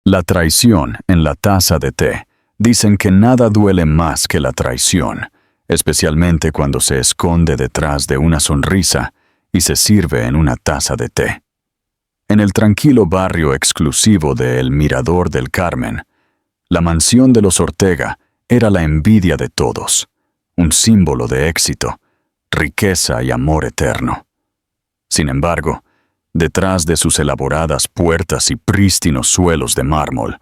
La traición en la taza de té. Dicen que nada duele más que la traición, especialmente cuando se esconde detrás de una sonrisa y se sirve en una taza de té. En el tranquilo barrio exclusivo de El Mirador del Carmen, la mansión de los Ortega era la envidia de todos, un símbolo de éxito, riqueza y amor eterno. Sin embargo, detrás de sus elaboradas puertas y prístinos suelos de mármol,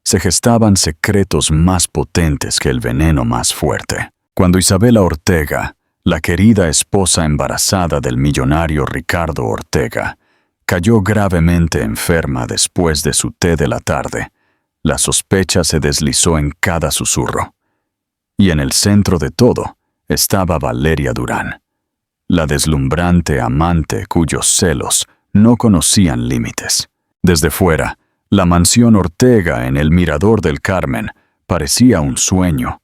se gestaban secretos más potentes que el veneno más fuerte. Cuando Isabela Ortega, la querida esposa embarazada del millonario Ricardo Ortega, cayó gravemente enferma después de su té de la tarde, la sospecha se deslizó en cada susurro. Y en el centro de todo estaba Valeria Durán, la deslumbrante amante cuyos celos no conocían límites. Desde fuera, la mansión Ortega en El Mirador del Carmen parecía un sueño.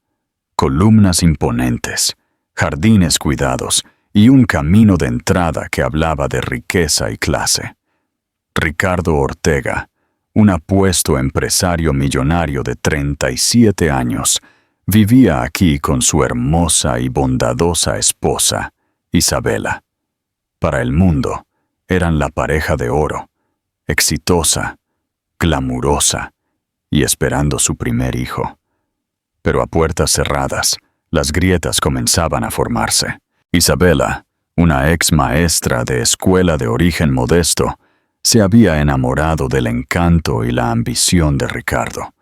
Columnas imponentes, jardines cuidados y un camino de entrada que hablaba de riqueza y clase. Ricardo Ortega, un apuesto empresario millonario de 37 años, vivía aquí con su hermosa y bondadosa esposa, Isabela. Para el mundo, eran la pareja de oro, exitosa, glamurosa y esperando su primer hijo. Pero a puertas cerradas, las grietas comenzaban a formarse. Isabela, una ex maestra de escuela de origen modesto, se había enamorado del encanto y la ambición de Ricardo.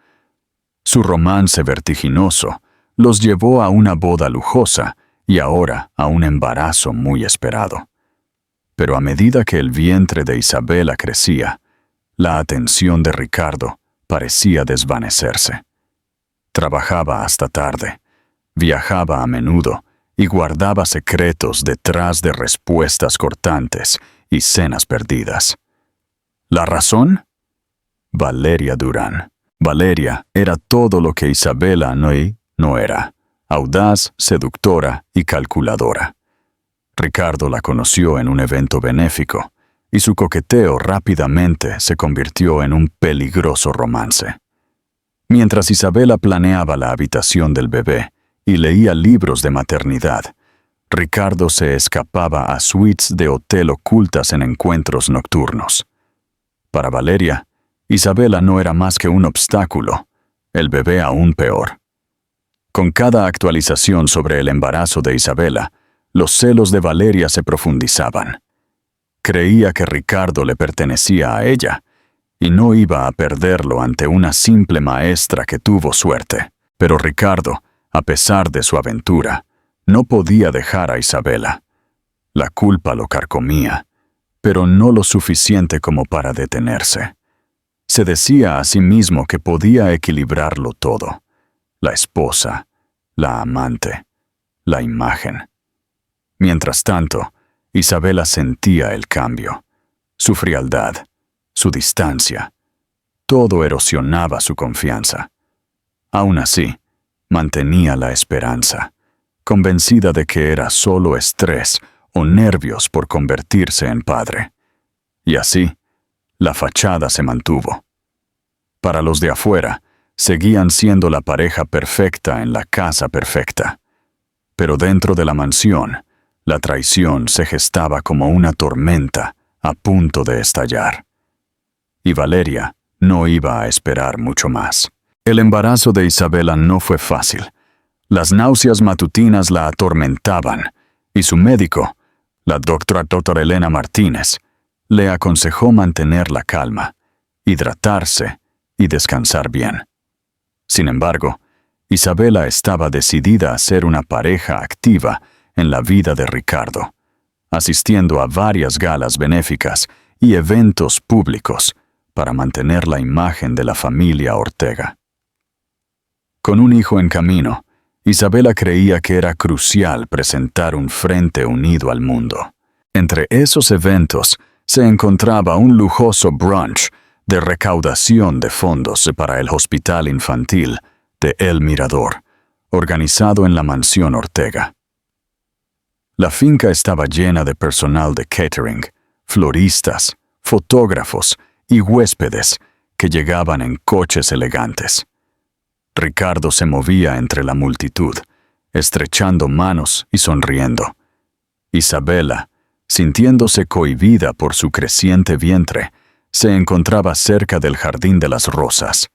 Su romance vertiginoso los llevó a una boda lujosa y ahora a un embarazo muy esperado. Pero a medida que el vientre de Isabela crecía, la atención de Ricardo parecía desvanecerse. Trabajaba hasta tarde, viajaba a menudo y guardaba secretos detrás de respuestas cortantes y cenas perdidas. ¿La razón? Valeria Durán. Valeria era todo lo que Isabela no era: audaz, seductora y calculadora. Ricardo la conoció en un evento benéfico, y su coqueteo rápidamente se convirtió en un peligroso romance. Mientras Isabela planeaba la habitación del bebé y leía libros de maternidad, Ricardo se escapaba a suites de hotel ocultas en encuentros nocturnos. Para Valeria, Isabela no era más que un obstáculo, el bebé aún peor. Con cada actualización sobre el embarazo de Isabela, los celos de Valeria se profundizaban. Creía que Ricardo le pertenecía a ella, y no iba a perderlo ante una simple maestra que tuvo suerte. Pero Ricardo, a pesar de su aventura, no podía dejar a Isabela. La culpa lo carcomía, pero no lo suficiente como para detenerse. Se decía a sí mismo que podía equilibrarlo todo: la esposa, la amante, la imagen. Mientras tanto, Isabela sentía el cambio, su frialdad, su distancia. Todo erosionaba su confianza. Aún así, mantenía la esperanza, convencida de que era solo estrés o nervios por convertirse en padre. Y así, la fachada se mantuvo. Para los de afuera, seguían siendo la pareja perfecta en la casa perfecta. Pero dentro de la mansión, la traición se gestaba como una tormenta a punto de estallar. Y Valeria no iba a esperar mucho más. El embarazo de Isabela no fue fácil. Las náuseas matutinas la atormentaban, y su médico, la doctora Elena Martínez, le aconsejó mantener la calma, hidratarse y descansar bien. Sin embargo, Isabela estaba decidida a ser una pareja activa en la vida de Ricardo, asistiendo a varias galas benéficas y eventos públicos para mantener la imagen de la familia Ortega. Con un hijo en camino, Isabela creía que era crucial presentar un frente unido al mundo. Entre esos eventos se encontraba un lujoso brunch de recaudación de fondos para el Hospital Infantil de El Mirador, organizado en la mansión Ortega. La finca estaba llena de personal de catering, floristas, fotógrafos y huéspedes que llegaban en coches elegantes. Ricardo se movía entre la multitud, estrechando manos y sonriendo. Isabela, sintiéndose cohibida por su creciente vientre, se encontraba cerca del Jardín de las Rosas,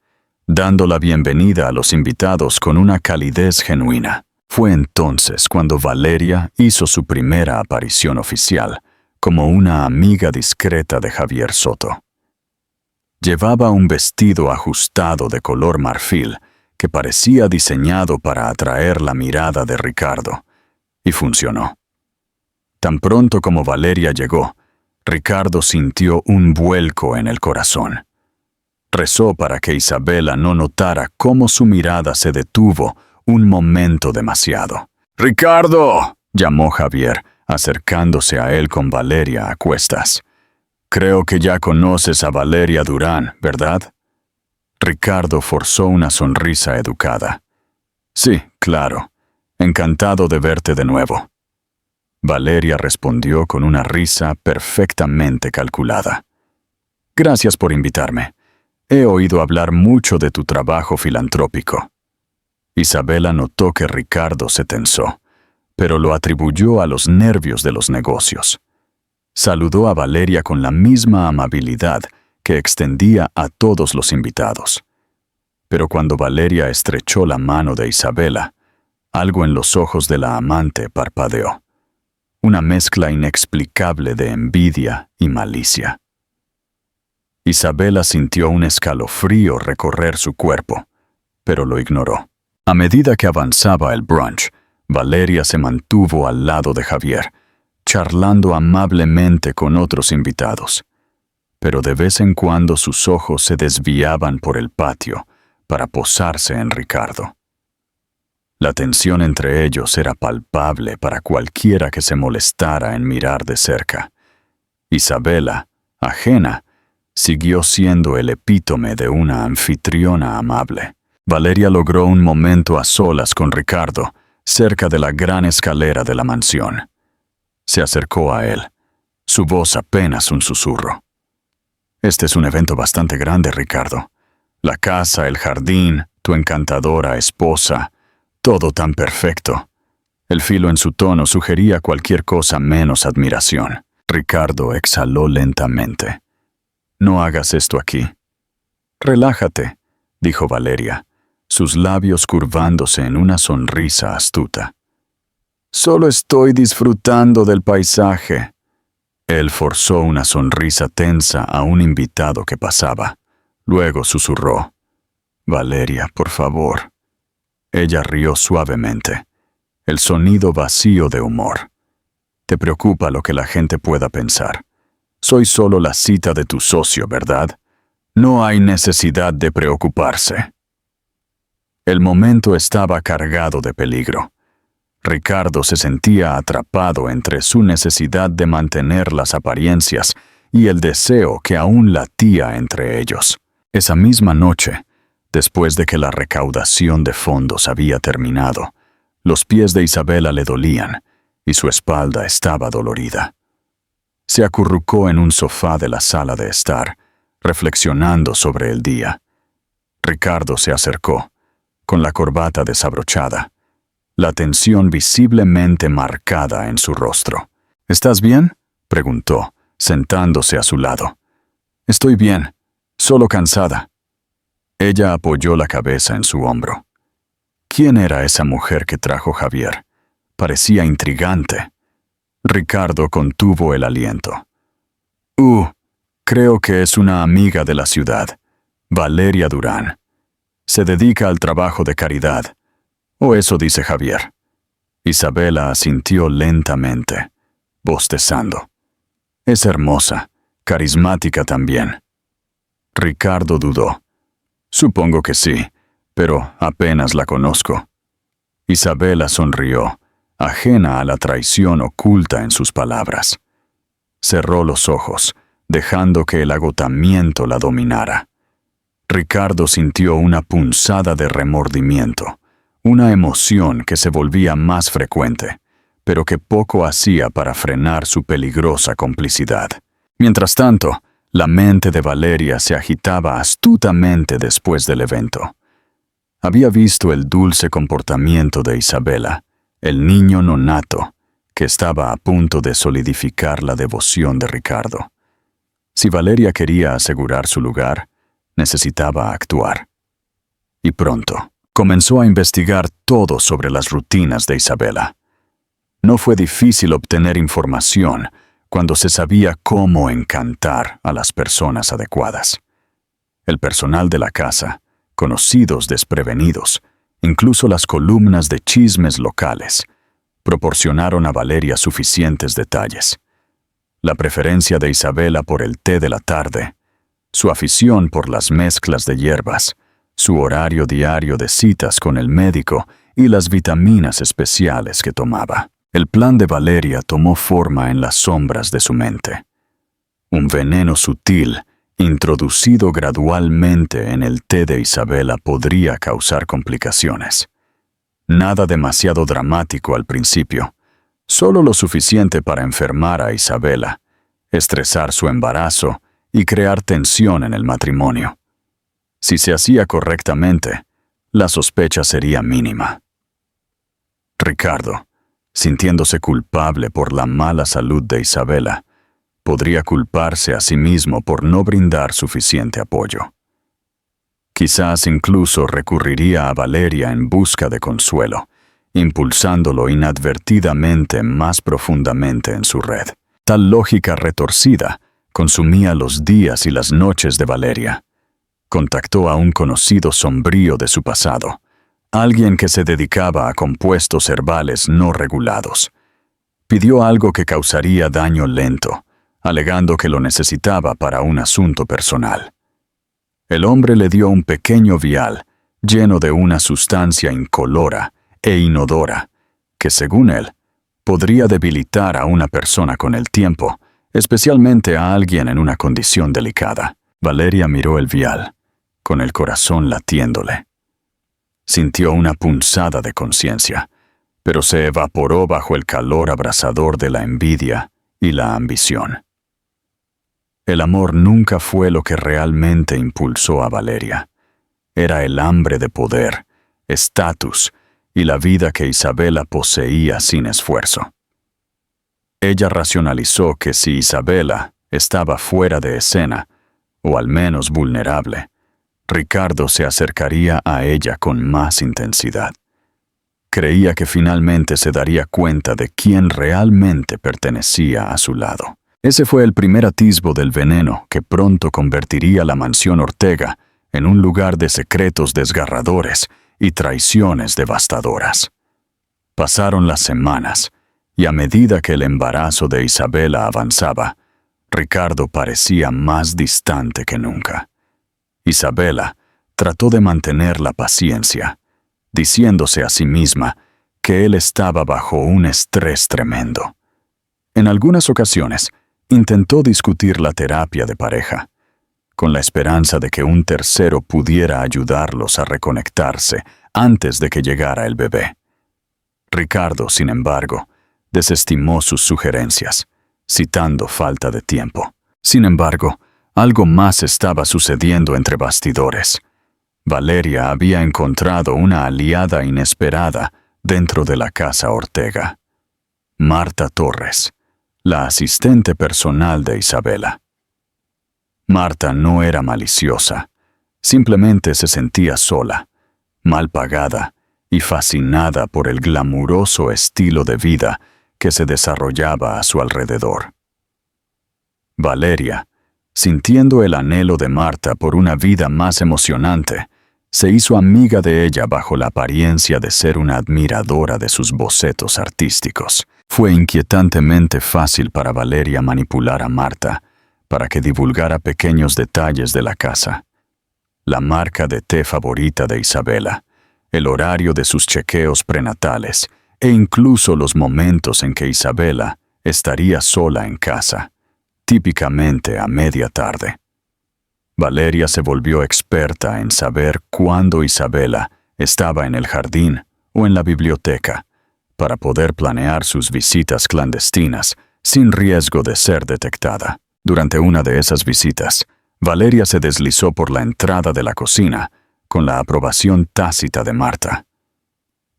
dando la bienvenida a los invitados con una calidez genuina. Fue entonces cuando Valeria hizo su primera aparición oficial, como una amiga discreta de Javier Soto. Llevaba un vestido ajustado de color marfil que parecía diseñado para atraer la mirada de Ricardo, y funcionó. Tan pronto como Valeria llegó, Ricardo sintió un vuelco en el corazón. Rezó para que Isabela no notara cómo su mirada se detuvo un momento demasiado. «¡Ricardo!», llamó Javier, acercándose a él con Valeria a cuestas. «Creo que ya conoces a Valeria Durán, ¿verdad?». Ricardo forzó una sonrisa educada. «Sí, claro. Encantado de verte de nuevo». Valeria respondió con una risa perfectamente calculada. «Gracias por invitarme. He oído hablar mucho de tu trabajo filantrópico». Isabela notó que Ricardo se tensó, pero lo atribuyó a los nervios de los negocios. Saludó a Valeria con la misma amabilidad que extendía a todos los invitados. Pero cuando Valeria estrechó la mano de Isabela, algo en los ojos de la amante parpadeó. Una mezcla inexplicable de envidia y malicia. Isabela sintió un escalofrío recorrer su cuerpo, pero lo ignoró. A medida que avanzaba el brunch, Valeria se mantuvo al lado de Javier, charlando amablemente con otros invitados. Pero de vez en cuando sus ojos se desviaban por el patio para posarse en Ricardo. La tensión entre ellos era palpable para cualquiera que se molestara en mirar de cerca. Isabela, ajena, siguió siendo el epítome de una anfitriona amable. Valeria logró un momento a solas con Ricardo, cerca de la gran escalera de la mansión. Se acercó a él, su voz apenas un susurro. «Este es un evento bastante grande, Ricardo. La casa, el jardín, tu encantadora esposa, todo tan perfecto». El filo en su tono sugería cualquier cosa menos admiración. Ricardo exhaló lentamente. «No hagas esto aquí». «Relájate», dijo Valeria, sus labios curvándose en una sonrisa astuta. «Solo estoy disfrutando del paisaje». Él forzó una sonrisa tensa a un invitado que pasaba. Luego susurró: «Valeria, por favor». Ella rió suavemente, el sonido vacío de humor. «Te preocupa lo que la gente pueda pensar. Soy solo la cita de tu socio, ¿verdad? No hay necesidad de preocuparse». El momento estaba cargado de peligro. Ricardo se sentía atrapado entre su necesidad de mantener las apariencias y el deseo que aún latía entre ellos. Esa misma noche, después de que la recaudación de fondos había terminado, los pies de Isabela le dolían y su espalda estaba dolorida. Se acurrucó en un sofá de la sala de estar, reflexionando sobre el día. Ricardo se acercó, con la corbata desabrochada, la tensión visiblemente marcada en su rostro. «¿Estás bien?», preguntó, sentándose a su lado. «Estoy bien, solo cansada». Ella apoyó la cabeza en su hombro. ¿Quién era esa mujer que trajo Javier? Parecía intrigante. Ricardo contuvo el aliento. Creo que es una amiga de la ciudad, Valeria Durán. Se dedica al trabajo de caridad. O eso dice Javier». Isabela asintió lentamente, bostezando. «Es hermosa, carismática también». Ricardo dudó. «Supongo que sí, pero apenas la conozco». Isabela sonrió, ajena a la traición oculta en sus palabras. Cerró los ojos, dejando que el agotamiento la dominara. Ricardo sintió una punzada de remordimiento, una emoción que se volvía más frecuente, pero que poco hacía para frenar su peligrosa complicidad. Mientras tanto, La mente de Valeria se agitaba astutamente después del evento. Había visto el dulce comportamiento de Isabela, el niño nonato, que estaba a punto de solidificar la devoción de Ricardo. Si Valeria quería asegurar su lugar, necesitaba actuar. Y pronto, comenzó a investigar todo sobre las rutinas de Isabela. No fue difícil obtener información cuando se sabía cómo encantar a las personas adecuadas. El personal de la casa, conocidos desprevenidos, incluso las columnas de chismes locales, proporcionaron a Valeria suficientes detalles. La preferencia de Isabela por el té de la tarde, su afición por las mezclas de hierbas, su horario diario de citas con el médico y las vitaminas especiales que tomaba. El plan de Valeria tomó forma en las sombras de su mente. Un veneno sutil, introducido gradualmente en el té de Isabela, podría causar complicaciones. Nada demasiado dramático al principio, solo lo suficiente para enfermar a Isabela, estresar su embarazo y crear tensión en el matrimonio. Si se hacía correctamente, la sospecha sería mínima. Ricardo, sintiéndose culpable por la mala salud de Isabela, podría culparse a sí mismo por no brindar suficiente apoyo. Quizás incluso recurriría a Valeria en busca de consuelo, impulsándolo inadvertidamente más profundamente en su red. Tal lógica retorcida consumía los días y las noches de Valeria. Contactó a un conocido sombrío de su pasado, alguien que se dedicaba a compuestos herbales no regulados. Pidió algo que causaría daño lento, alegando que lo necesitaba para un asunto personal. El hombre le dio un pequeño vial lleno de una sustancia incolora e inodora que, según él, podría debilitar a una persona con el tiempo, especialmente a alguien en una condición delicada. Valeria miró el vial, con el corazón latiéndole. Sintió una punzada de conciencia, pero se evaporó bajo el calor abrasador de la envidia y la ambición. El amor nunca fue lo que realmente impulsó a Valeria. Era el hambre de poder, estatus y la vida que Isabela poseía sin esfuerzo. Ella racionalizó que si Isabela estaba fuera de escena, o al menos vulnerable, Ricardo se acercaría a ella con más intensidad. Creía que finalmente se daría cuenta de quién realmente pertenecía a su lado. Ese fue el primer atisbo del veneno que pronto convertiría la mansión Ortega en un lugar de secretos desgarradores y traiciones devastadoras. Pasaron las semanas, y a medida que el embarazo de Isabela avanzaba, Ricardo parecía más distante que nunca. Isabela trató de mantener la paciencia, diciéndose a sí misma que él estaba bajo un estrés tremendo. En algunas ocasiones, intentó discutir la terapia de pareja, con la esperanza de que un tercero pudiera ayudarlos a reconectarse antes de que llegara el bebé. Ricardo, sin embargo, desestimó sus sugerencias, citando falta de tiempo. Sin embargo, algo más estaba sucediendo entre bastidores. Valeria había encontrado una aliada inesperada dentro de la casa Ortega. Marta Torres, la asistente personal de Isabela. Marta no era maliciosa, simplemente se sentía sola, mal pagada y fascinada por el glamuroso estilo de vida que se desarrollaba a su alrededor. Valeria, sintiendo el anhelo de Marta por una vida más emocionante, se hizo amiga de ella bajo la apariencia de ser una admiradora de sus bocetos artísticos. Fue inquietantemente fácil para Valeria manipular a Marta para que divulgara pequeños detalles de la casa. La marca de té favorita de Isabela, el horario de sus chequeos prenatales e incluso los momentos en que Isabela estaría sola en casa, típicamente a media tarde. Valeria se volvió experta en saber cuándo Isabela estaba en el jardín o en la biblioteca, para poder planear sus visitas clandestinas sin riesgo de ser detectada. Durante una de esas visitas, Valeria se deslizó por la entrada de la cocina, con la aprobación tácita de Marta.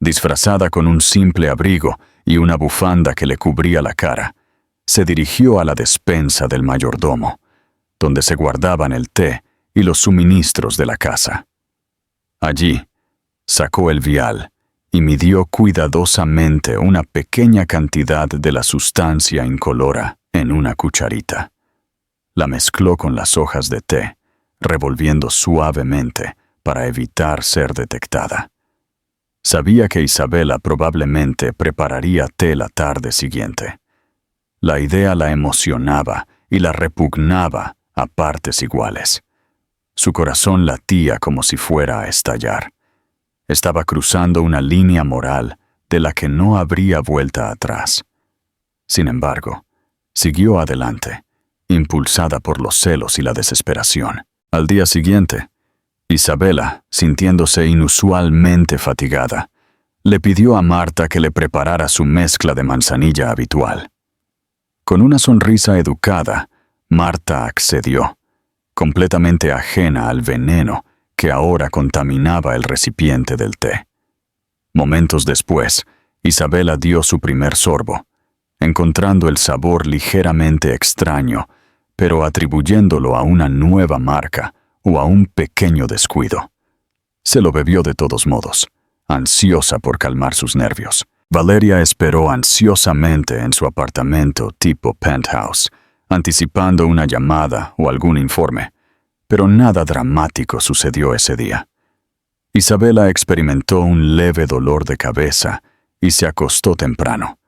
Disfrazada con un simple abrigo y una bufanda que le cubría la cara, se dirigió a la despensa del mayordomo, donde se guardaban el té y los suministros de la casa. Allí, sacó el vial y midió cuidadosamente una pequeña cantidad de la sustancia incolora en una cucharita. La mezcló con las hojas de té, revolviendo suavemente para evitar ser detectada. Sabía que Isabela probablemente prepararía té la tarde siguiente. La idea la emocionaba y la repugnaba a partes iguales. Su corazón latía como si fuera a estallar. Estaba cruzando una línea moral de la que no habría vuelta atrás. Sin embargo, siguió adelante, impulsada por los celos y la desesperación. Al día siguiente, Isabela, sintiéndose inusualmente fatigada, le pidió a Marta que le preparara su mezcla de manzanilla habitual. Con una sonrisa educada, Marta accedió, completamente ajena al veneno que ahora contaminaba el recipiente del té. Momentos después, Isabela dio su primer sorbo, encontrando el sabor ligeramente extraño, pero atribuyéndolo a una nueva marca o a un pequeño descuido. Se lo bebió de todos modos, ansiosa por calmar sus nervios. Valeria esperó ansiosamente en su apartamento tipo penthouse, anticipando una llamada o algún informe, pero nada dramático sucedió ese día. Isabela experimentó un leve dolor de cabeza y se acostó temprano,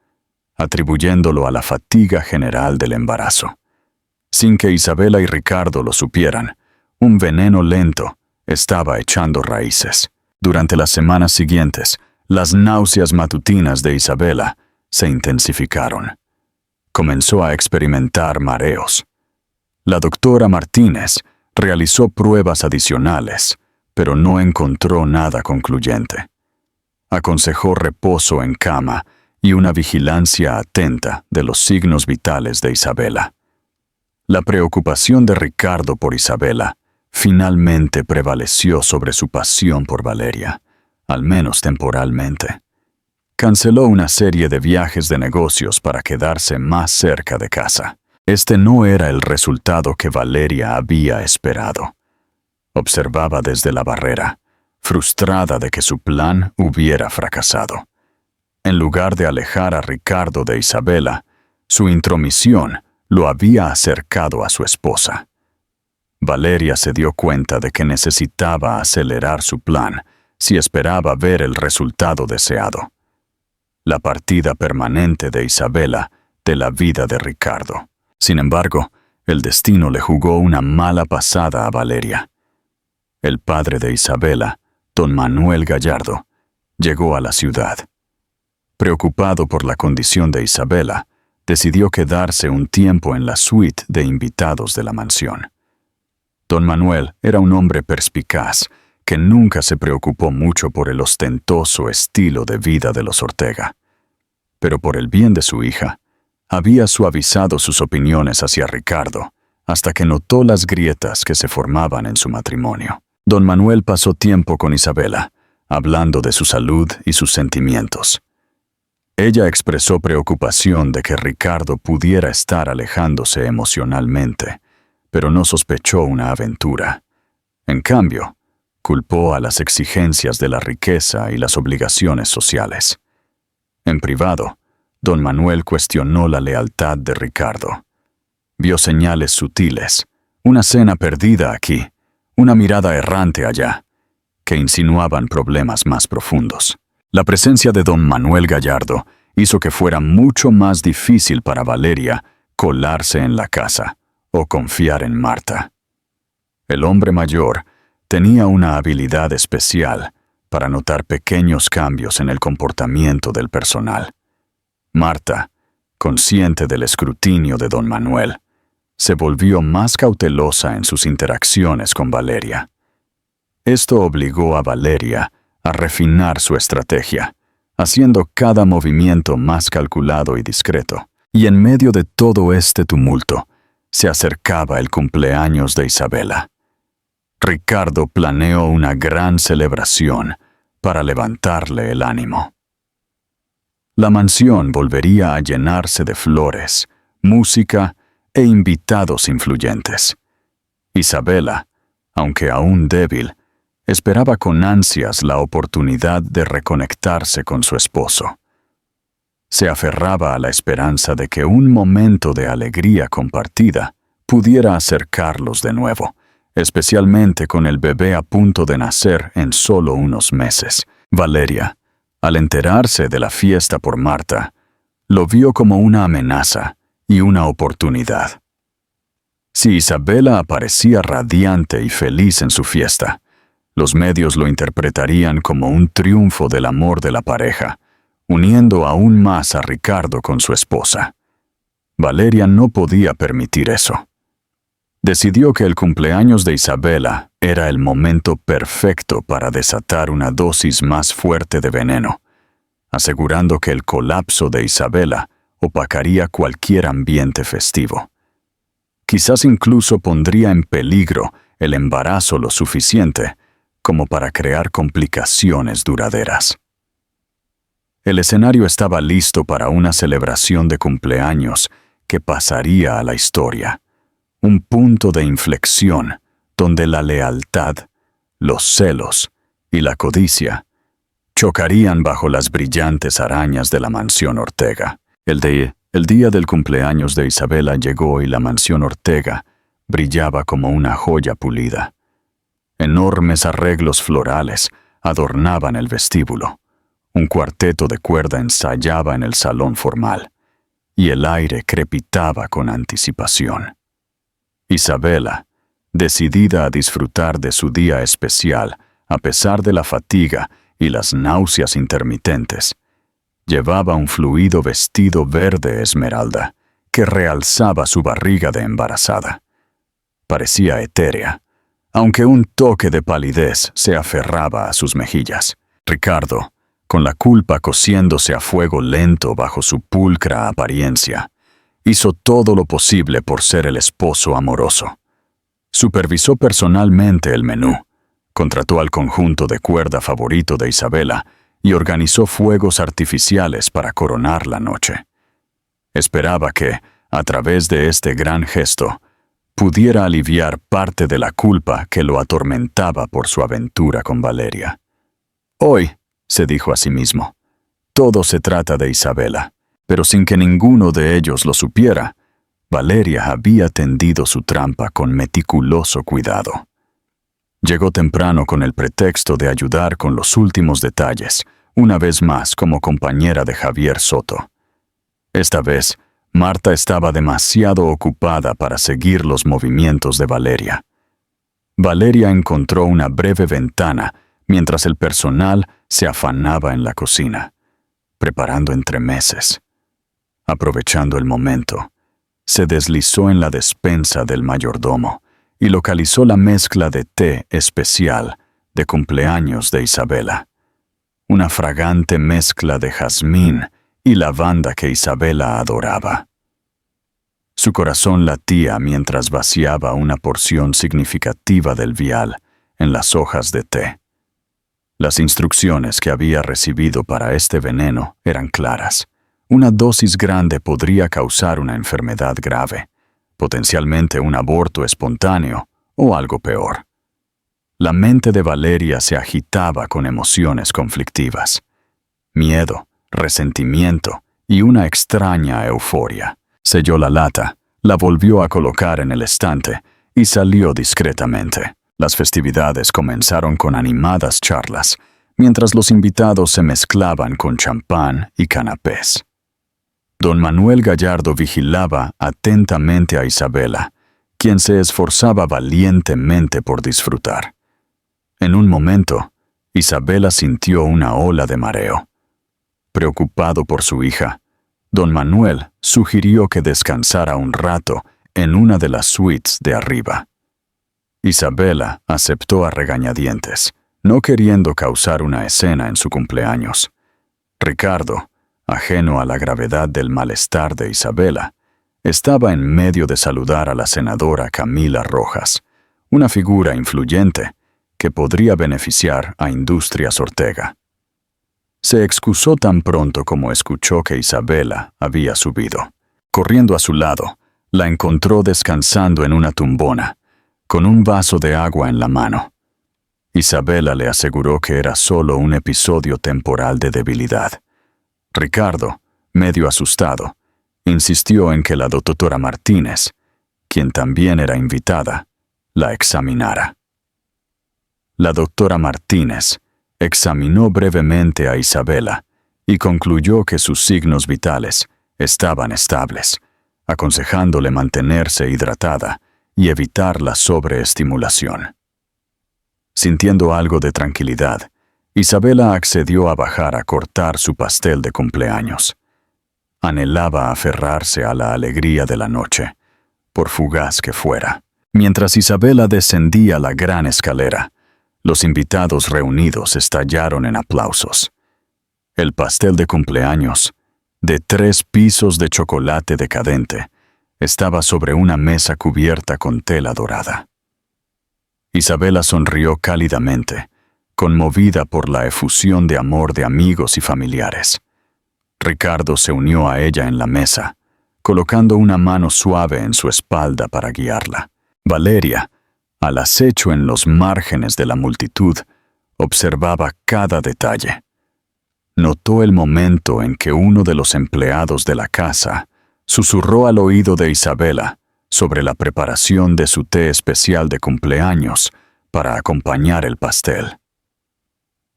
atribuyéndolo a la fatiga general del embarazo. Sin que Isabela y Ricardo lo supieran, un veneno lento estaba echando raíces. Durante las semanas siguientes, las náuseas matutinas de Isabela se intensificaron. Comenzó a experimentar mareos. La doctora Martínez realizó pruebas adicionales, pero no encontró nada concluyente. Aconsejó reposo en cama y una vigilancia atenta de los signos vitales de Isabela. La preocupación de Ricardo por Isabela finalmente prevaleció sobre su pasión por Valeria, al menos temporalmente. Canceló una serie de viajes de negocios para quedarse más cerca de casa. Este no era el resultado que Valeria había esperado. Observaba desde la barrera, frustrada de que su plan hubiera fracasado. En lugar de alejar a Ricardo de Isabela, su intromisión lo había acercado a su esposa. Valeria se dio cuenta de que necesitaba acelerar su plan si esperaba ver el resultado deseado: la partida permanente de Isabela de la vida de Ricardo. Sin embargo, el destino le jugó una mala pasada a Valeria. El padre de Isabela, don Manuel Gallardo, llegó a la ciudad. Preocupado por la condición de Isabela, decidió quedarse un tiempo en la suite de invitados de la mansión. Don Manuel era un hombre perspicaz que nunca se preocupó mucho por el ostentoso estilo de vida de los Ortega. Pero por el bien de su hija, había suavizado sus opiniones hacia Ricardo hasta que notó las grietas que se formaban en su matrimonio. Don Manuel pasó tiempo con Isabela, hablando de su salud y sus sentimientos. Ella expresó preocupación de que Ricardo pudiera estar alejándose emocionalmente, pero no sospechó una aventura. En cambio, culpó a las exigencias de la riqueza y las obligaciones sociales. En privado, don Manuel cuestionó la lealtad de Ricardo. Vio señales sutiles, una cena perdida aquí, una mirada errante allá, que insinuaban problemas más profundos. La presencia de don Manuel Gallardo hizo que fuera mucho más difícil para Valeria colarse en la casa o confiar en Marta. El hombre mayor tenía una habilidad especial para notar pequeños cambios en el comportamiento del personal. Marta, consciente del escrutinio de don Manuel, se volvió más cautelosa en sus interacciones con Valeria. Esto obligó a Valeria a refinar su estrategia, haciendo cada movimiento más calculado y discreto. Y en medio de todo este tumulto, se acercaba el cumpleaños de Isabela. Ricardo planeó una gran celebración para levantarle el ánimo. La mansión volvería a llenarse de flores, música e invitados influyentes. Isabela, aunque aún débil, esperaba con ansias la oportunidad de reconectarse con su esposo. Se aferraba a la esperanza de que un momento de alegría compartida pudiera acercarlos de nuevo, especialmente con el bebé a punto de nacer en solo unos meses. Valeria, al enterarse de la fiesta por Marta, lo vio como una amenaza y una oportunidad. Si Isabela aparecía radiante y feliz en su fiesta, los medios lo interpretarían como un triunfo del amor de la pareja, uniendo aún más a Ricardo con su esposa. Valeria no podía permitir eso. Decidió que el cumpleaños de Isabela era el momento perfecto para desatar una dosis más fuerte de veneno, asegurando que el colapso de Isabela opacaría cualquier ambiente festivo. Quizás incluso pondría en peligro el embarazo lo suficiente como para crear complicaciones duraderas. El escenario estaba listo para una celebración de cumpleaños que pasaría a la historia, un punto de inflexión donde la lealtad, los celos y la codicia chocarían bajo las brillantes arañas de la mansión Ortega. El día del cumpleaños de Isabela llegó y la mansión Ortega brillaba como una joya pulida. Enormes arreglos florales adornaban el vestíbulo. Un cuarteto de cuerda ensayaba en el salón formal, y el aire crepitaba con anticipación. Isabela, decidida a disfrutar de su día especial, a pesar de la fatiga y las náuseas intermitentes, llevaba un fluido vestido verde esmeralda que realzaba su barriga de embarazada. Parecía etérea, aunque un toque de palidez se aferraba a sus mejillas. Ricardo, con la culpa cociéndose a fuego lento bajo su pulcra apariencia, hizo todo lo posible por ser el esposo amoroso. Supervisó personalmente el menú, contrató al conjunto de cuerda favorito de Isabela y organizó fuegos artificiales para coronar la noche. Esperaba que, a través de este gran gesto, pudiera aliviar parte de la culpa que lo atormentaba por su aventura con Valeria. Hoy, se dijo a sí mismo, todo se trata de Isabela, pero sin que ninguno de ellos lo supiera, Valeria había tendido su trampa con meticuloso cuidado. Llegó temprano con el pretexto de ayudar con los últimos detalles, una vez más como compañera de Javier Soto. Esta vez, Marta estaba demasiado ocupada para seguir los movimientos de Valeria. Valeria encontró una breve ventana mientras el personal se afanaba en la cocina, preparando entremeses. Aprovechando el momento, se deslizó en la despensa del mayordomo y localizó la mezcla de té especial de cumpleaños de Isabela, una fragante mezcla de jazmín y lavanda que Isabela adoraba. Su corazón latía mientras vaciaba una porción significativa del vial en las hojas de té. Las instrucciones que había recibido para este veneno eran claras. Una dosis grande podría causar una enfermedad grave, potencialmente un aborto espontáneo o algo peor. La mente de Valeria se agitaba con emociones conflictivas. Miedo, resentimiento y una extraña euforia. Selló la lata, la volvió a colocar en el estante y salió discretamente. Las festividades comenzaron con animadas charlas, mientras los invitados se mezclaban con champán y canapés. Don Manuel Gallardo vigilaba atentamente a Isabela, quien se esforzaba valientemente por disfrutar. En un momento, Isabela sintió una ola de mareo. Preocupado por su hija, don Manuel sugirió que descansara un rato en una de las suites de arriba. Isabela aceptó a regañadientes, no queriendo causar una escena en su cumpleaños. Ricardo, ajeno a la gravedad del malestar de Isabela, estaba en medio de saludar a la senadora Camila Rojas, una figura influyente que podría beneficiar a Industrias Ortega. Se excusó tan pronto como escuchó que Isabela había subido. Corriendo a su lado, la encontró descansando en una tumbona, con un vaso de agua en la mano. Isabela le aseguró que era solo un episodio temporal de debilidad. Ricardo, medio asustado, insistió en que la doctora Martínez, quien también era invitada, la examinara. La doctora Martínez examinó brevemente a Isabela y concluyó que sus signos vitales estaban estables, aconsejándole mantenerse hidratada y evitar la sobreestimulación. Sintiendo algo de tranquilidad, Isabela accedió a bajar a cortar su pastel de cumpleaños. Anhelaba aferrarse a la alegría de la noche, por fugaz que fuera. Mientras Isabela descendía la gran escalera, los invitados reunidos estallaron en aplausos. El pastel de cumpleaños, de 3 pisos de chocolate decadente, estaba sobre una mesa cubierta con tela dorada. Isabela sonrió cálidamente, conmovida por la efusión de amor de amigos y familiares. Ricardo se unió a ella en la mesa, colocando una mano suave en su espalda para guiarla. Valeria, al acecho en los márgenes de la multitud, observaba cada detalle. Notó el momento en que uno de los empleados de la casa susurró al oído de Isabela sobre la preparación de su té especial de cumpleaños para acompañar el pastel.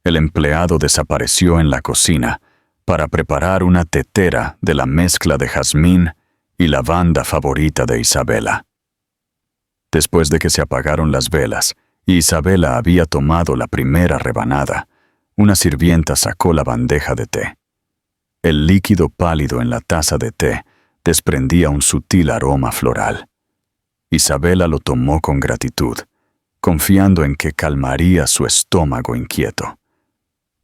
El empleado desapareció en la cocina para preparar una tetera de la mezcla de jazmín y lavanda favorita de Isabela. Después de que se apagaron las velas y Isabela había tomado la primera rebanada, una sirvienta sacó la bandeja de té. El líquido pálido en la taza de té desprendía un sutil aroma floral. Isabela lo tomó con gratitud, confiando en que calmaría su estómago inquieto.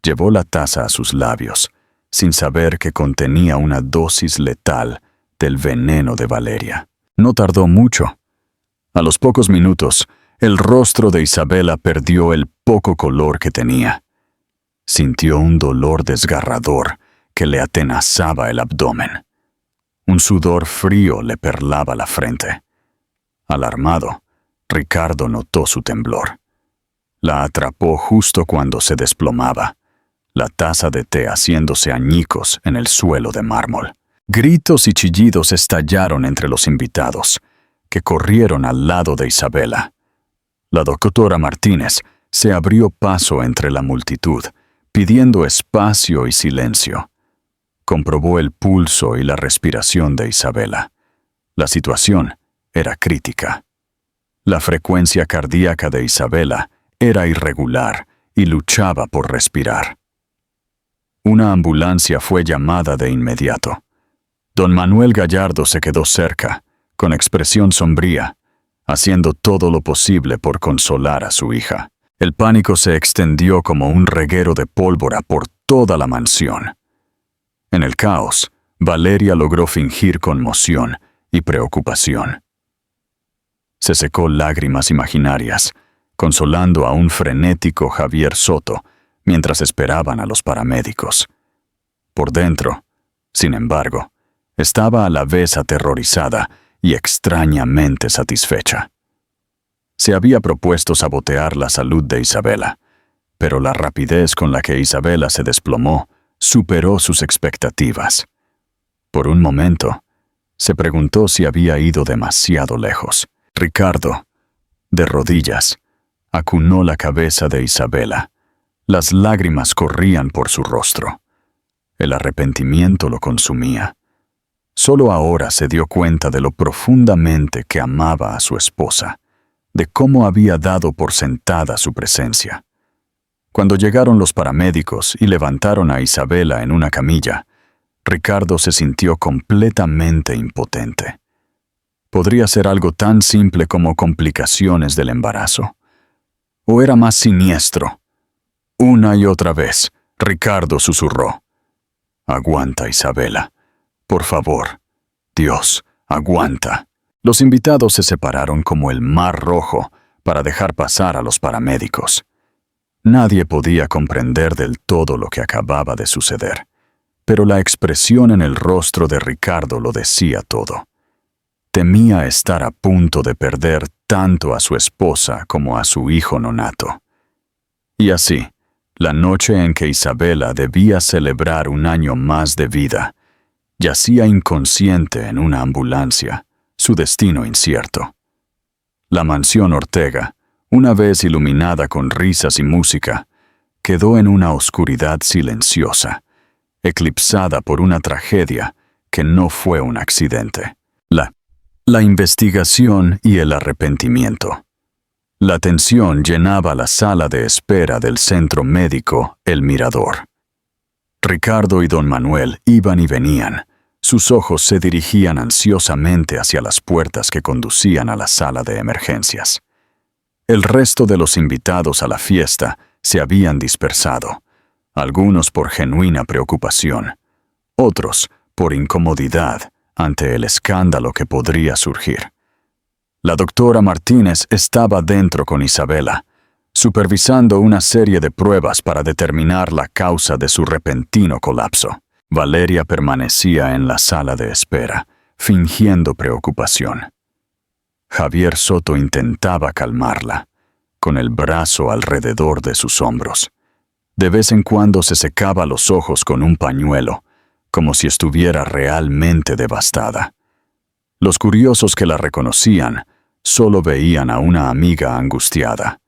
Llevó la taza a sus labios, sin saber que contenía una dosis letal del veneno de Valeria. No tardó mucho. A los pocos minutos, el rostro de Isabela perdió el poco color que tenía. Sintió un dolor desgarrador que le atenazaba el abdomen. Un sudor frío le perlaba la frente. Alarmado, Ricardo notó su temblor. La atrapó justo cuando se desplomaba, la taza de té haciéndose añicos en el suelo de mármol. Gritos y chillidos estallaron entre los invitados, que corrieron al lado de Isabela. La doctora Martínez se abrió paso entre la multitud, pidiendo espacio y silencio. Comprobó el pulso y la respiración de Isabela. La situación era crítica. La frecuencia cardíaca de Isabela era irregular y luchaba por respirar. Una ambulancia fue llamada de inmediato. Don Manuel Gallardo se quedó cerca, con expresión sombría, haciendo todo lo posible por consolar a su hija. El pánico se extendió como un reguero de pólvora por toda la mansión. En el caos, Valeria logró fingir conmoción y preocupación. Se secó lágrimas imaginarias, consolando a un frenético Javier Soto mientras esperaban a los paramédicos. Por dentro, sin embargo, estaba a la vez aterrorizada y extrañamente satisfecha. Se había propuesto sabotear la salud de Isabela, pero la rapidez con la que Isabela se desplomó superó sus expectativas. Por un momento, se preguntó si había ido demasiado lejos. Ricardo, de rodillas, acunó la cabeza de Isabela. Las lágrimas corrían por su rostro. El arrepentimiento lo consumía. Solo ahora se dio cuenta de lo profundamente que amaba a su esposa, de cómo había dado por sentada su presencia. Cuando llegaron los paramédicos y levantaron a Isabela en una camilla, Ricardo se sintió completamente impotente. Podría ser algo tan simple como complicaciones del embarazo. ¿O era más siniestro? Una y otra vez, Ricardo susurró: «Aguanta, Isabela. Por favor, Dios, Aguanta. Los invitados se separaron como el mar rojo para dejar pasar a los paramédicos. Nadie podía comprender del todo lo que acababa de suceder, pero la expresión en el rostro de Ricardo lo decía todo. Temía estar a punto de perder tanto a su esposa como a su hijo nonato. Y así, la noche en que Isabela debía celebrar un año más de vida, yacía inconsciente en una ambulancia, su destino incierto. La mansión Ortega, una vez iluminada con risas y música, quedó en una oscuridad silenciosa, eclipsada por una tragedia que no fue un accidente. La investigación y el arrepentimiento. La tensión llenaba la sala de espera del centro médico El Mirador. Ricardo y don Manuel iban y venían. Sus ojos se dirigían ansiosamente hacia las puertas que conducían a la sala de emergencias. El resto de los invitados a la fiesta se habían dispersado, algunos por genuina preocupación, otros por incomodidad ante el escándalo que podría surgir. La doctora Martínez estaba dentro con Isabela, supervisando una serie de pruebas para determinar la causa de su repentino colapso. Valeria permanecía en la sala de espera, fingiendo preocupación. Javier Soto intentaba calmarla, con el brazo alrededor de sus hombros. De vez en cuando se secaba los ojos con un pañuelo, como si estuviera realmente devastada. Los curiosos que la reconocían solo veían a una amiga angustiada.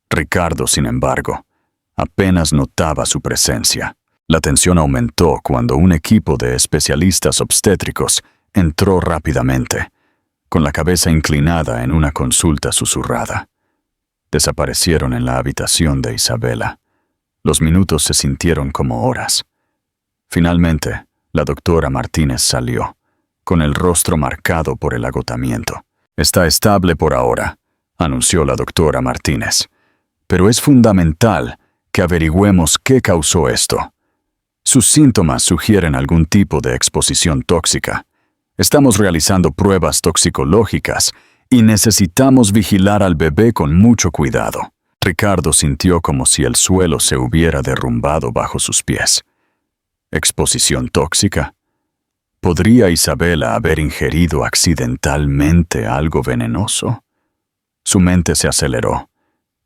Ricardo, sin embargo, apenas notaba su presencia. La tensión aumentó cuando un equipo de especialistas obstétricos entró rápidamente, con la cabeza inclinada en una consulta susurrada. Desaparecieron en la habitación de Isabela. Los minutos se sintieron como horas. Finalmente, la doctora Martínez salió, con el rostro marcado por el agotamiento. «Está estable por ahora», anunció la doctora Martínez. «Pero es fundamental que averigüemos qué causó esto. Sus síntomas sugieren algún tipo de exposición tóxica. Estamos realizando pruebas toxicológicas y necesitamos vigilar al bebé con mucho cuidado». Ricardo sintió como si el suelo se hubiera derrumbado bajo sus pies. ¿Exposición tóxica? ¿Podría Isabela haber ingerido accidentalmente algo venenoso? Su mente se aceleró.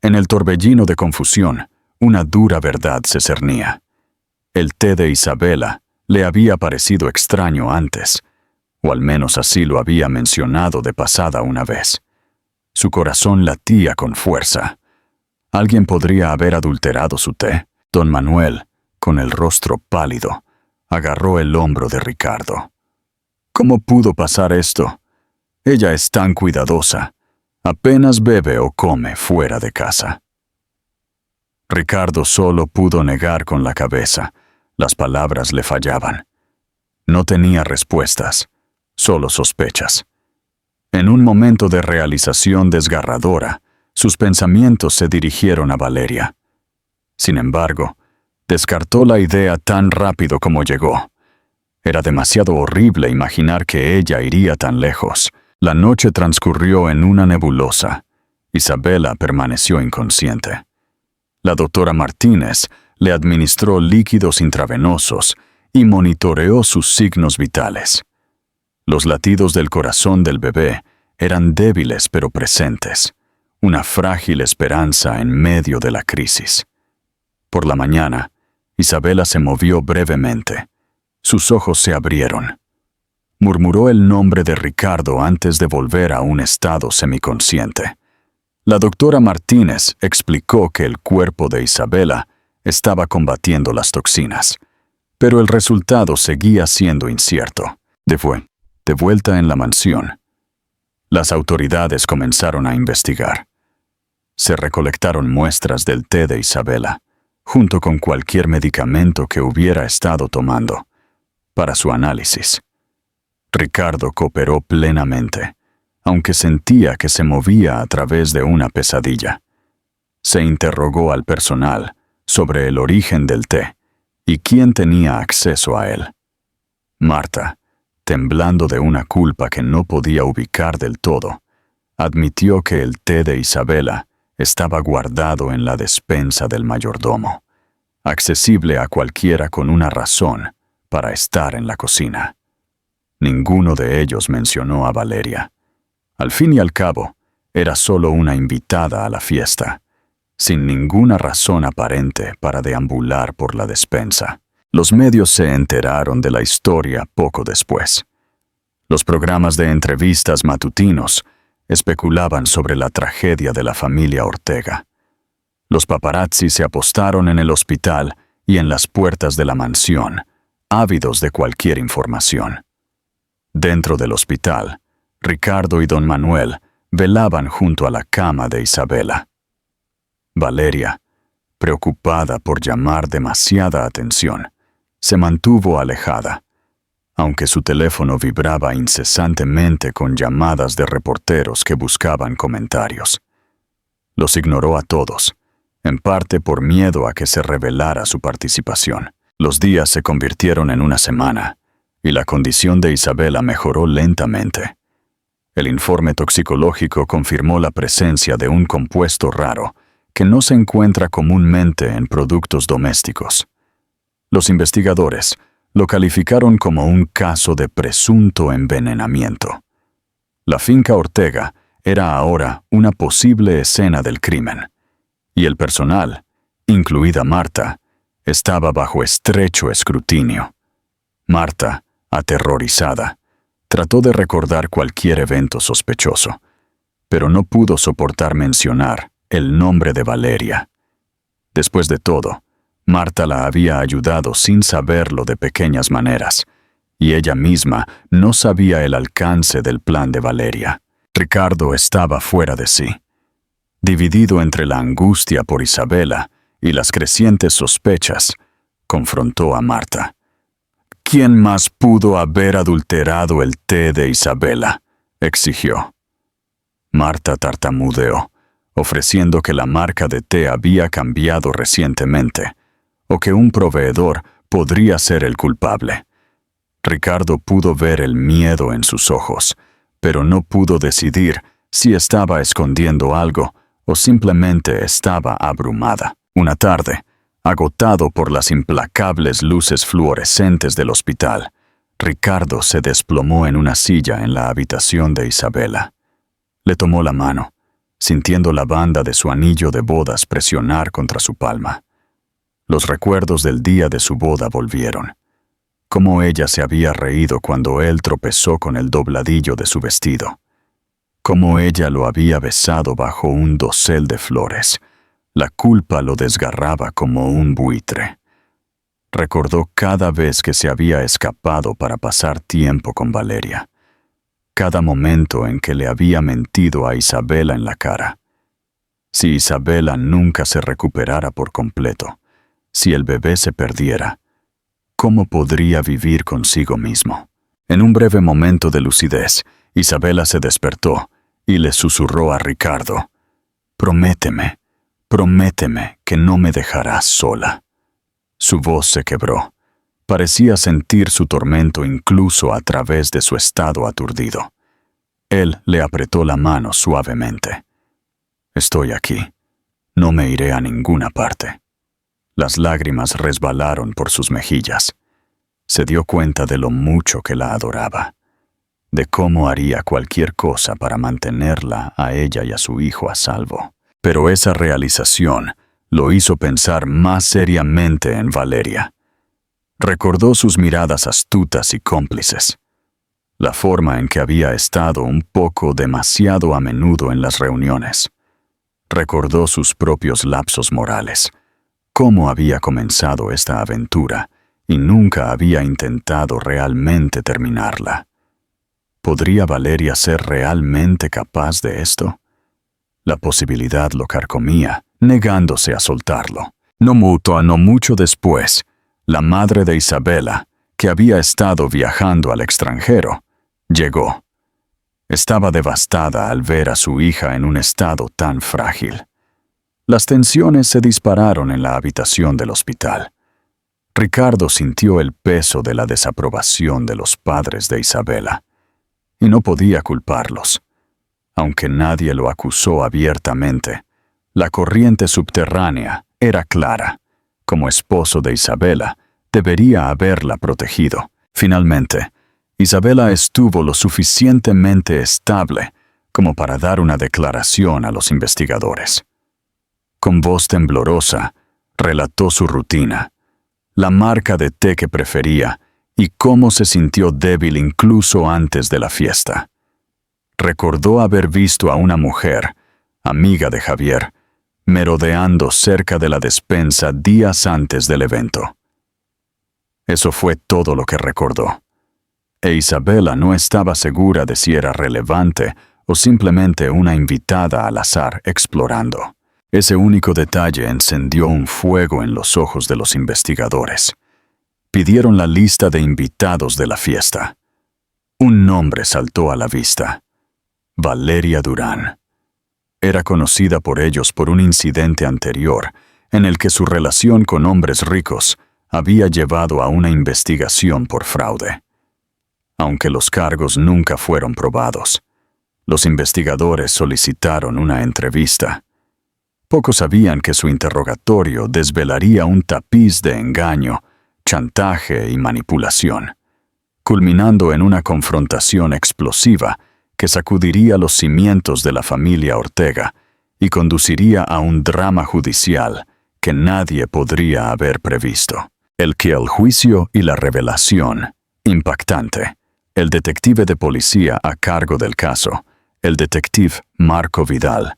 En el torbellino de confusión, una dura verdad se cernía. El té de Isabela le había parecido extraño antes, o al menos así lo había mencionado de pasada una vez. Su corazón latía con fuerza. ¿Alguien podría haber adulterado su té? Don Manuel, con el rostro pálido, agarró el hombro de Ricardo. ¿Cómo pudo pasar esto? Ella es tan cuidadosa. Apenas bebe o come fuera de casa. Ricardo solo pudo negar con la cabeza. Las palabras le fallaban. No tenía respuestas, solo sospechas. En un momento de realización desgarradora, sus pensamientos se dirigieron a Valeria. Sin embargo, descartó la idea tan rápido como llegó. Era demasiado horrible imaginar que ella iría tan lejos. La noche transcurrió en una nebulosa. Isabela permaneció inconsciente. La doctora Martínez le administró líquidos intravenosos y monitoreó sus signos vitales. Los latidos del corazón del bebé eran débiles pero presentes, una frágil esperanza en medio de la crisis. Por la mañana, Isabela se movió brevemente. Sus ojos se abrieron. Murmuró el nombre de Ricardo antes de volver a un estado semiconsciente. La doctora Martínez explicó que el cuerpo de Isabela estaba combatiendo las toxinas, pero el resultado seguía siendo incierto. De vuelta en la mansión, las autoridades comenzaron a investigar. Se recolectaron muestras del té de Isabela, junto con cualquier medicamento que hubiera estado tomando, para su análisis. Ricardo cooperó plenamente, aunque sentía que se movía a través de una pesadilla. Se interrogó al personal sobre el origen del té y quién tenía acceso a él. Marta, temblando de una culpa que no podía ubicar del todo, admitió que el té de Isabela estaba guardado en la despensa del mayordomo, accesible a cualquiera con una razón para estar en la cocina. Ninguno de ellos mencionó a Valeria. Al fin y al cabo, era solo una invitada a la fiesta, sin ninguna razón aparente para deambular por la despensa. Los medios se enteraron de la historia poco después. Los programas de entrevistas matutinos especulaban sobre la tragedia de la familia Ortega. Los paparazzi se apostaron en el hospital y en las puertas de la mansión, ávidos de cualquier información. Dentro del hospital, Ricardo y don Manuel velaban junto a la cama de Isabela. Valeria, preocupada por llamar demasiada atención, se mantuvo alejada, aunque su teléfono vibraba incesantemente con llamadas de reporteros que buscaban comentarios. Los ignoró a todos, en parte por miedo a que se revelara su participación. Los días se convirtieron en una semana, y la condición de Isabela mejoró lentamente. El informe toxicológico confirmó la presencia de un compuesto raro que no se encuentra comúnmente en productos domésticos. Los investigadores lo calificaron como un caso de presunto envenenamiento. La finca Ortega era ahora una posible escena del crimen, y el personal, incluida Marta, estaba bajo estrecho escrutinio. Marta, aterrorizada, trató de recordar cualquier evento sospechoso, pero no pudo soportar mencionar el nombre de Valeria. Después de todo, Marta la había ayudado sin saberlo de pequeñas maneras, y ella misma no sabía el alcance del plan de Valeria. Ricardo estaba fuera de sí. Dividido entre la angustia por Isabela y las crecientes sospechas, confrontó a Marta. ¿Quién más pudo haber adulterado el té de Isabela?, exigió. Marta tartamudeó, ofreciendo que la marca de té había cambiado recientemente, o que un proveedor podría ser el culpable. Ricardo pudo ver el miedo en sus ojos, pero no pudo decidir si estaba escondiendo algo o simplemente estaba abrumada. Una tarde, agotado por las implacables luces fluorescentes del hospital, Ricardo se desplomó en una silla en la habitación de Isabela. Le tomó la mano, sintiendo la banda de su anillo de bodas presionar contra su palma. Los recuerdos del día de su boda volvieron. Cómo ella se había reído cuando él tropezó con el dobladillo de su vestido. Cómo ella lo había besado bajo un dosel de flores. La culpa lo desgarraba como un buitre. Recordó cada vez que se había escapado para pasar tiempo con Valeria. Cada momento en que le había mentido a Isabela en la cara. Si Isabela nunca se recuperara por completo, si el bebé se perdiera, ¿cómo podría vivir consigo mismo? En un breve momento de lucidez, Isabela se despertó y le susurró a Ricardo: «Prométeme, prométeme que no me dejarás sola». Su voz se quebró. Parecía sentir su tormento incluso a través de su estado aturdido. Él le apretó la mano suavemente. «Estoy aquí. No me iré a ninguna parte». Las lágrimas resbalaron por sus mejillas. Se dio cuenta de lo mucho que la adoraba, de cómo haría cualquier cosa para mantenerla a ella y a su hijo a salvo. Pero esa realización lo hizo pensar más seriamente en Valeria. Recordó sus miradas astutas y cómplices, la forma en que había estado un poco demasiado a menudo en las reuniones. Recordó sus propios lapsos morales, cómo había comenzado esta aventura y nunca había intentado realmente terminarla. ¿Podría Valeria ser realmente capaz de esto? La posibilidad lo carcomía, negándose a soltarlo. No mucho después, la madre de Isabela, que había estado viajando al extranjero, llegó. Estaba devastada al ver a su hija en un estado tan frágil. Las tensiones se dispararon en la habitación del hospital. Ricardo sintió el peso de la desaprobación de los padres de Isabela, y no podía culparlos. Aunque nadie lo acusó abiertamente, la corriente subterránea era clara. Como esposo de Isabela, debería haberla protegido. Finalmente, Isabela estuvo lo suficientemente estable como para dar una declaración a los investigadores. Con voz temblorosa, relató su rutina, la marca de té que prefería y cómo se sintió débil incluso antes de la fiesta. Recordó haber visto a una mujer, amiga de Javier, merodeando cerca de la despensa días antes del evento. Eso fue todo lo que recordó. E Isabela no estaba segura de si era relevante o simplemente una invitada al azar explorando. Ese único detalle encendió un fuego en los ojos de los investigadores. Pidieron la lista de invitados de la fiesta. Un nombre saltó a la vista: Valeria Durán. Era conocida por ellos por un incidente anterior en el que su relación con hombres ricos había llevado a una investigación por fraude. Aunque los cargos nunca fueron probados, los investigadores solicitaron una entrevista. Pocos sabían que su interrogatorio desvelaría un tapiz de engaño, chantaje y manipulación, culminando en una confrontación explosiva que sacudiría los cimientos de la familia Ortega y conduciría a un drama judicial que nadie podría haber previsto. El juicio y la revelación, impactante. El detective de policía a cargo del caso, el detective Marco Vidal,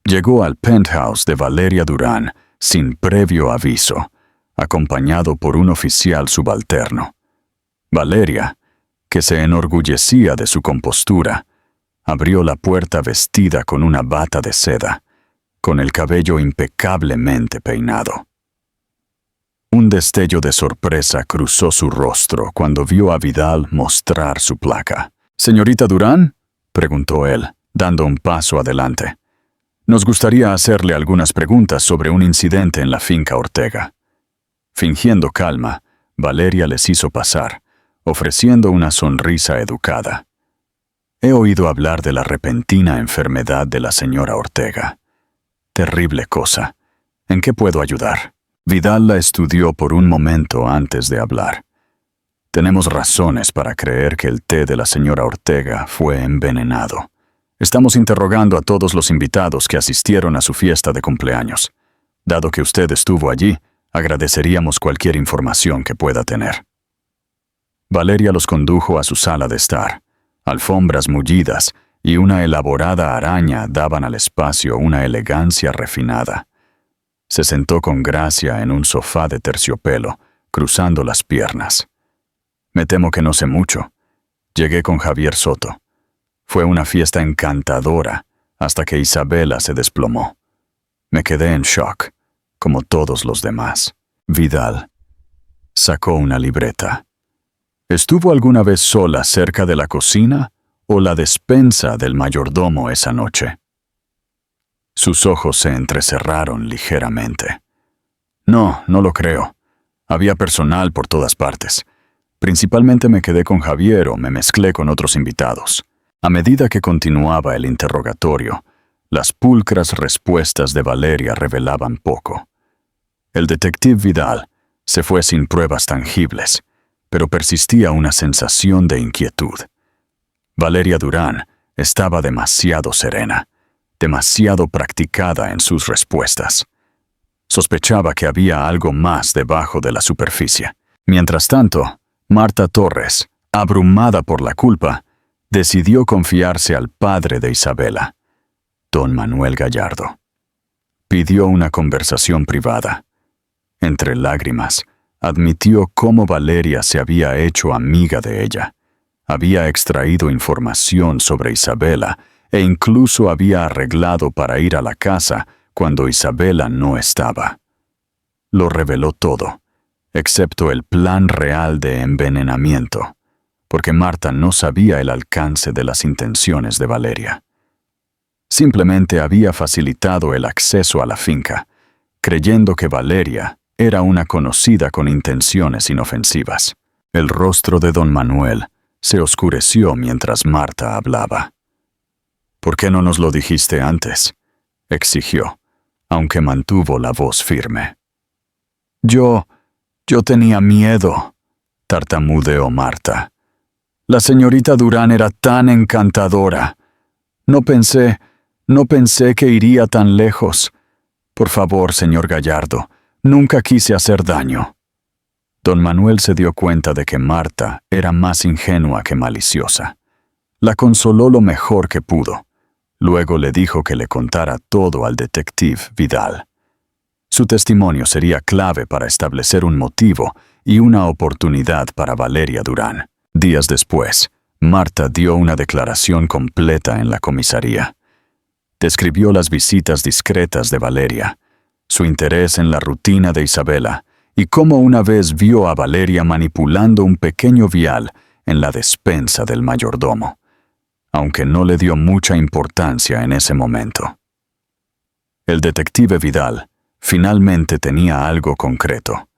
llegó al penthouse de Valeria Durán sin previo aviso, acompañado por un oficial subalterno. Valeria, que se enorgullecía de su compostura, abrió la puerta vestida con una bata de seda, con el cabello impecablemente peinado. Un destello de sorpresa cruzó su rostro cuando vio a Vidal mostrar su placa. «¿Señorita Durán?», preguntó él, dando un paso adelante. «Nos gustaría hacerle algunas preguntas sobre un incidente en la finca Ortega». Fingiendo calma, Valeria les hizo pasar, ofreciendo una sonrisa educada. «He oído hablar de la repentina enfermedad de la señora Ortega. Terrible cosa. ¿En qué puedo ayudar?». Vidal la estudió por un momento antes de hablar. «Tenemos razones para creer que el té de la señora Ortega fue envenenado. Estamos interrogando a todos los invitados que asistieron a su fiesta de cumpleaños. Dado que usted estuvo allí, agradeceríamos cualquier información que pueda tener». Valeria los condujo a su sala de estar. Alfombras mullidas y una elaborada araña daban al espacio una elegancia refinada. Se sentó con gracia en un sofá de terciopelo, cruzando las piernas. «Me temo que no sé mucho. Llegué con Javier Soto. Fue una fiesta encantadora hasta que Isabela se desplomó. Me quedé en shock, como todos los demás». Vidal sacó una libreta. «¿Estuvo alguna vez sola cerca de la cocina o la despensa del mayordomo esa noche?». Sus ojos se entrecerraron ligeramente. «No, no lo creo. Había personal por todas partes. Principalmente me quedé con Javier o me mezclé con otros invitados». A medida que continuaba el interrogatorio, las pulcras respuestas de Valeria revelaban poco. El detective Vidal se fue sin pruebas tangibles, pero persistía una sensación de inquietud. Valeria Durán estaba demasiado serena, demasiado practicada en sus respuestas. Sospechaba que había algo más debajo de la superficie. Mientras tanto, Marta Torres, abrumada por la culpa, decidió confiarse al padre de Isabela, don Manuel Gallardo. Pidió una conversación privada. Entre lágrimas, admitió cómo Valeria se había hecho amiga de ella. Había extraído información sobre Isabela e incluso había arreglado para ir a la casa cuando Isabela no estaba. Lo reveló todo, excepto el plan real de envenenamiento, porque Marta no sabía el alcance de las intenciones de Valeria. Simplemente había facilitado el acceso a la finca, creyendo que Valeria era una conocida con intenciones inofensivas. El rostro de don Manuel se oscureció mientras Marta hablaba. «¿Por qué no nos lo dijiste antes?», exigió, aunque mantuvo la voz firme. Yo tenía miedo», tartamudeó Marta. «La señorita Durán era tan encantadora. No pensé que iría tan lejos. Por favor, señor Gallardo, nunca quise hacer daño». Don Manuel se dio cuenta de que Marta era más ingenua que maliciosa. La consoló lo mejor que pudo. Luego le dijo que le contara todo al detective Vidal. Su testimonio sería clave para establecer un motivo y una oportunidad para Valeria Durán. Días después, Marta dio una declaración completa en la comisaría. Describió las visitas discretas de Valeria, su interés en la rutina de Isabela y cómo una vez vio a Valeria manipulando un pequeño vial en la despensa del mayordomo, aunque no le dio mucha importancia en ese momento. El detective Vidal finalmente tenía algo concreto.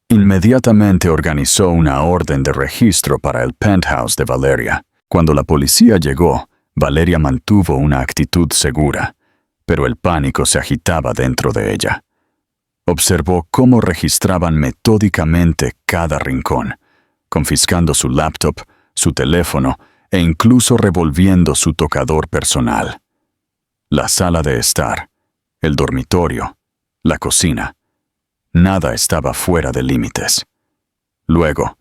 Inmediatamente organizó una orden de registro para el penthouse de Valeria. Cuando la policía llegó, Valeria mantuvo una actitud segura, pero el pánico se agitaba dentro de ella. Observó cómo registraban metódicamente cada rincón, confiscando su laptop, su teléfono e incluso revolviendo su tocador personal. La sala de estar, el dormitorio, la cocina. Nada estaba fuera de límites. Luego,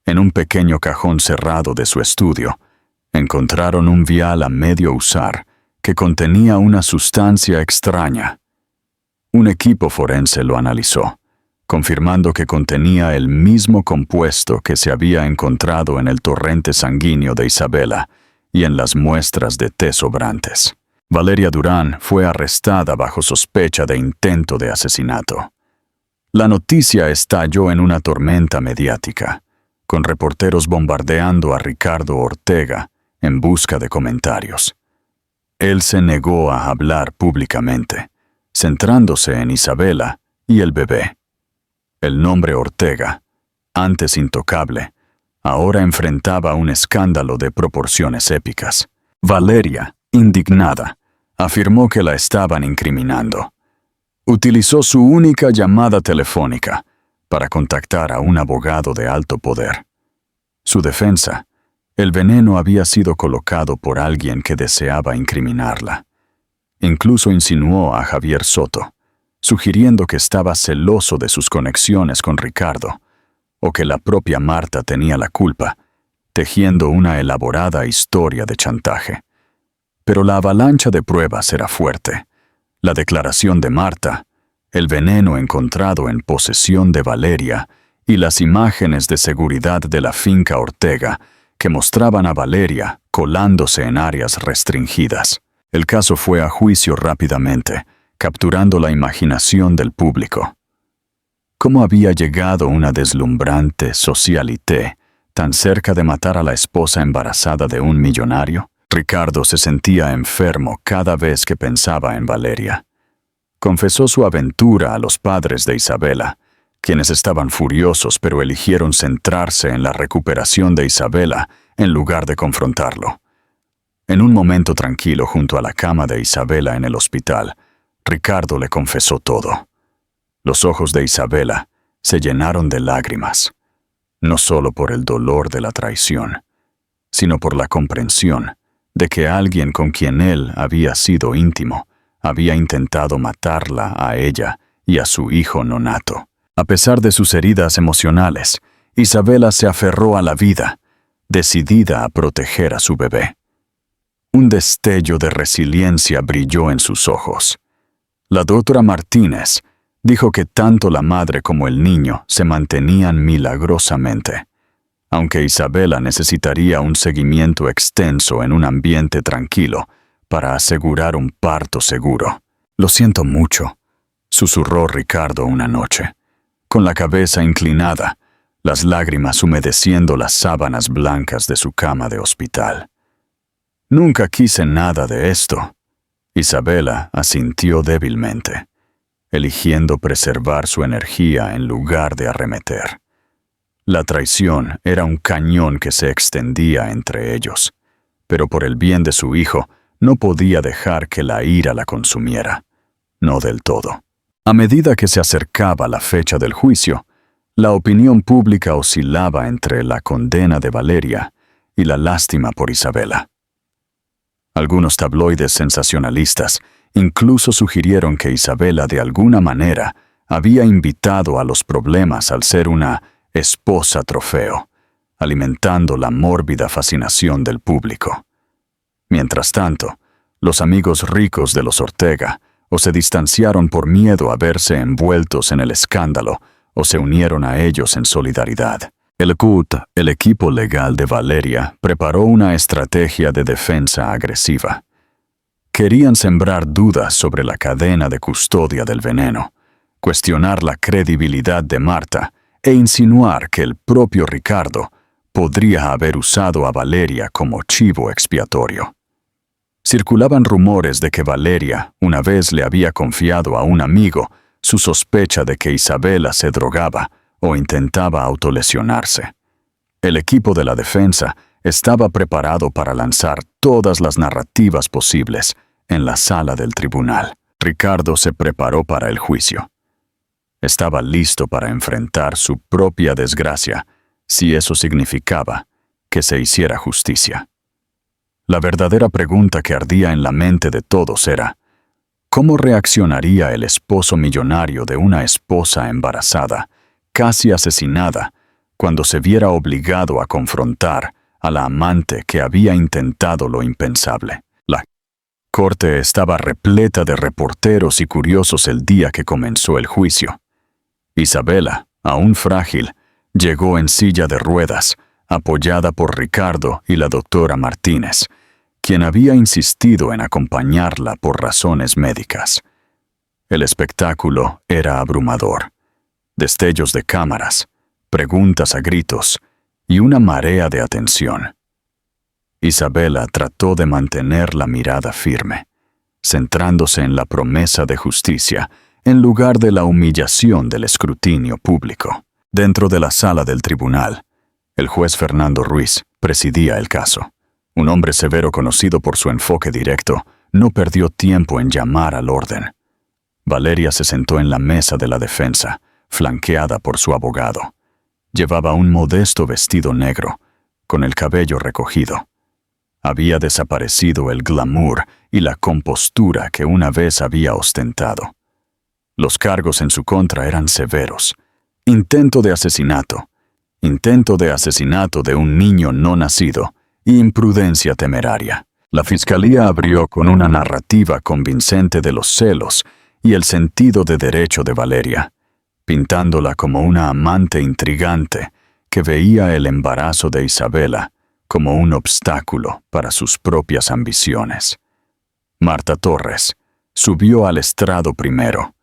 en un pequeño cajón cerrado de su estudio, encontraron un vial a medio usar que contenía una sustancia extraña. Un equipo forense lo analizó, confirmando que contenía el mismo compuesto que se había encontrado en el torrente sanguíneo de Isabela y en las muestras de té sobrantes. Valeria Durán fue arrestada bajo sospecha de intento de asesinato. La noticia estalló en una tormenta mediática, con reporteros bombardeando a Ricardo Ortega en busca de comentarios. Él se negó a hablar públicamente, centrándose en Isabela y el bebé. El nombre Ortega, antes intocable, ahora enfrentaba un escándalo de proporciones épicas. Valeria, indignada, afirmó que la estaban incriminando. Utilizó su única llamada telefónica para contactar a un abogado de alto poder. Su defensa: el veneno había sido colocado por alguien que deseaba incriminarla. Incluso insinuó a Javier Soto, sugiriendo que estaba celoso de sus conexiones con Ricardo, o que la propia Marta tenía la culpa, tejiendo una elaborada historia de chantaje. Pero la avalancha de pruebas era fuerte. La declaración de Marta, el veneno encontrado en posesión de Valeria y las imágenes de seguridad de la finca Ortega que mostraban a Valeria colándose en áreas restringidas. El caso fue a juicio rápidamente, capturando la imaginación del público. ¿Cómo había llegado una deslumbrante socialité tan cerca de matar a la esposa embarazada de un millonario? Ricardo se sentía enfermo cada vez que pensaba en Valeria. Confesó su aventura a los padres de Isabela, quienes estaban furiosos pero eligieron centrarse en la recuperación de Isabela en lugar de confrontarlo. En un momento tranquilo junto a la cama de Isabela en el hospital, Ricardo le confesó todo. Los ojos de Isabela se llenaron de lágrimas, no solo por el dolor de la traición, sino por la comprensión de que alguien con quien él había sido íntimo había intentado matarla a ella y a su hijo nonato. A pesar de sus heridas emocionales, Isabela se aferró a la vida, decidida a proteger a su bebé. Un destello de resiliencia brilló en sus ojos. La doctora Martínez dijo que tanto la madre como el niño se mantenían milagrosamente, aunque Isabela necesitaría un seguimiento extenso en un ambiente tranquilo para asegurar un parto seguro. «Lo siento mucho», susurró Ricardo una noche, con la cabeza inclinada, las lágrimas humedeciendo las sábanas blancas de su cama de hospital. «Nunca quise nada de esto». Isabela asintió débilmente. eligiendo preservar su energía en lugar de arremeter. La traición era un cañón que se extendía entre ellos, pero por el bien de su hijo no podía dejar que la ira la consumiera. No del todo. A medida que se acercaba la fecha del juicio, la opinión pública oscilaba entre la condena de Valeria y la lástima por Isabela. Algunos tabloides sensacionalistas incluso sugirieron que Isabela de alguna manera había invitado a los problemas al ser una esposa trofeo, alimentando la mórbida fascinación del público. Mientras tanto, los amigos ricos de los Ortega o se distanciaron por miedo a verse envueltos en el escándalo o se unieron a ellos en solidaridad. El CUT, el equipo legal de Valeria, preparó una estrategia de defensa agresiva. Querían sembrar dudas sobre la cadena de custodia del veneno, cuestionar la credibilidad de Marta e insinuar que el propio Ricardo podría haber usado a Valeria como chivo expiatorio. Circulaban rumores de que Valeria una vez le había confiado a un amigo su sospecha de que Isabela se drogaba o intentaba autolesionarse. El equipo de la defensa estaba preparado para lanzar todas las narrativas posibles en la sala del tribunal. Ricardo se preparó para el juicio. Estaba listo para enfrentar su propia desgracia, si eso significaba que se hiciera justicia. La verdadera pregunta que ardía en la mente de todos era: ¿cómo reaccionaría el esposo millonario de una esposa embarazada, casi asesinada, cuando se viera obligado a confrontar a la amante que había intentado lo impensable? La corte estaba repleta de reporteros y curiosos el día que comenzó el juicio. Isabela, aún frágil, llegó en silla de ruedas, apoyada por Ricardo y la doctora Martínez, quien había insistido en acompañarla por razones médicas. El espectáculo era abrumador. Destellos de cámaras, preguntas a gritos y una marea de atención. Isabela trató de mantener la mirada firme, centrándose en la promesa de justicia en lugar de la humillación del escrutinio público. Dentro de la sala del tribunal, el juez Fernando Ruiz presidía el caso. Un hombre severo conocido por su enfoque directo no perdió tiempo en llamar al orden. Valeria se sentó en la mesa de la defensa, flanqueada por su abogado. Llevaba un modesto vestido negro, con el cabello recogido. Había desaparecido el glamour y la compostura que una vez había ostentado. Los cargos en su contra eran severos. Intento de asesinato de un niño no nacido, y imprudencia temeraria. La fiscalía abrió con una narrativa convincente de los celos y el sentido de derecho de Valeria, pintándola como una amante intrigante que veía el embarazo de Isabela como un obstáculo para sus propias ambiciones. Marta Torres subió al estrado primero.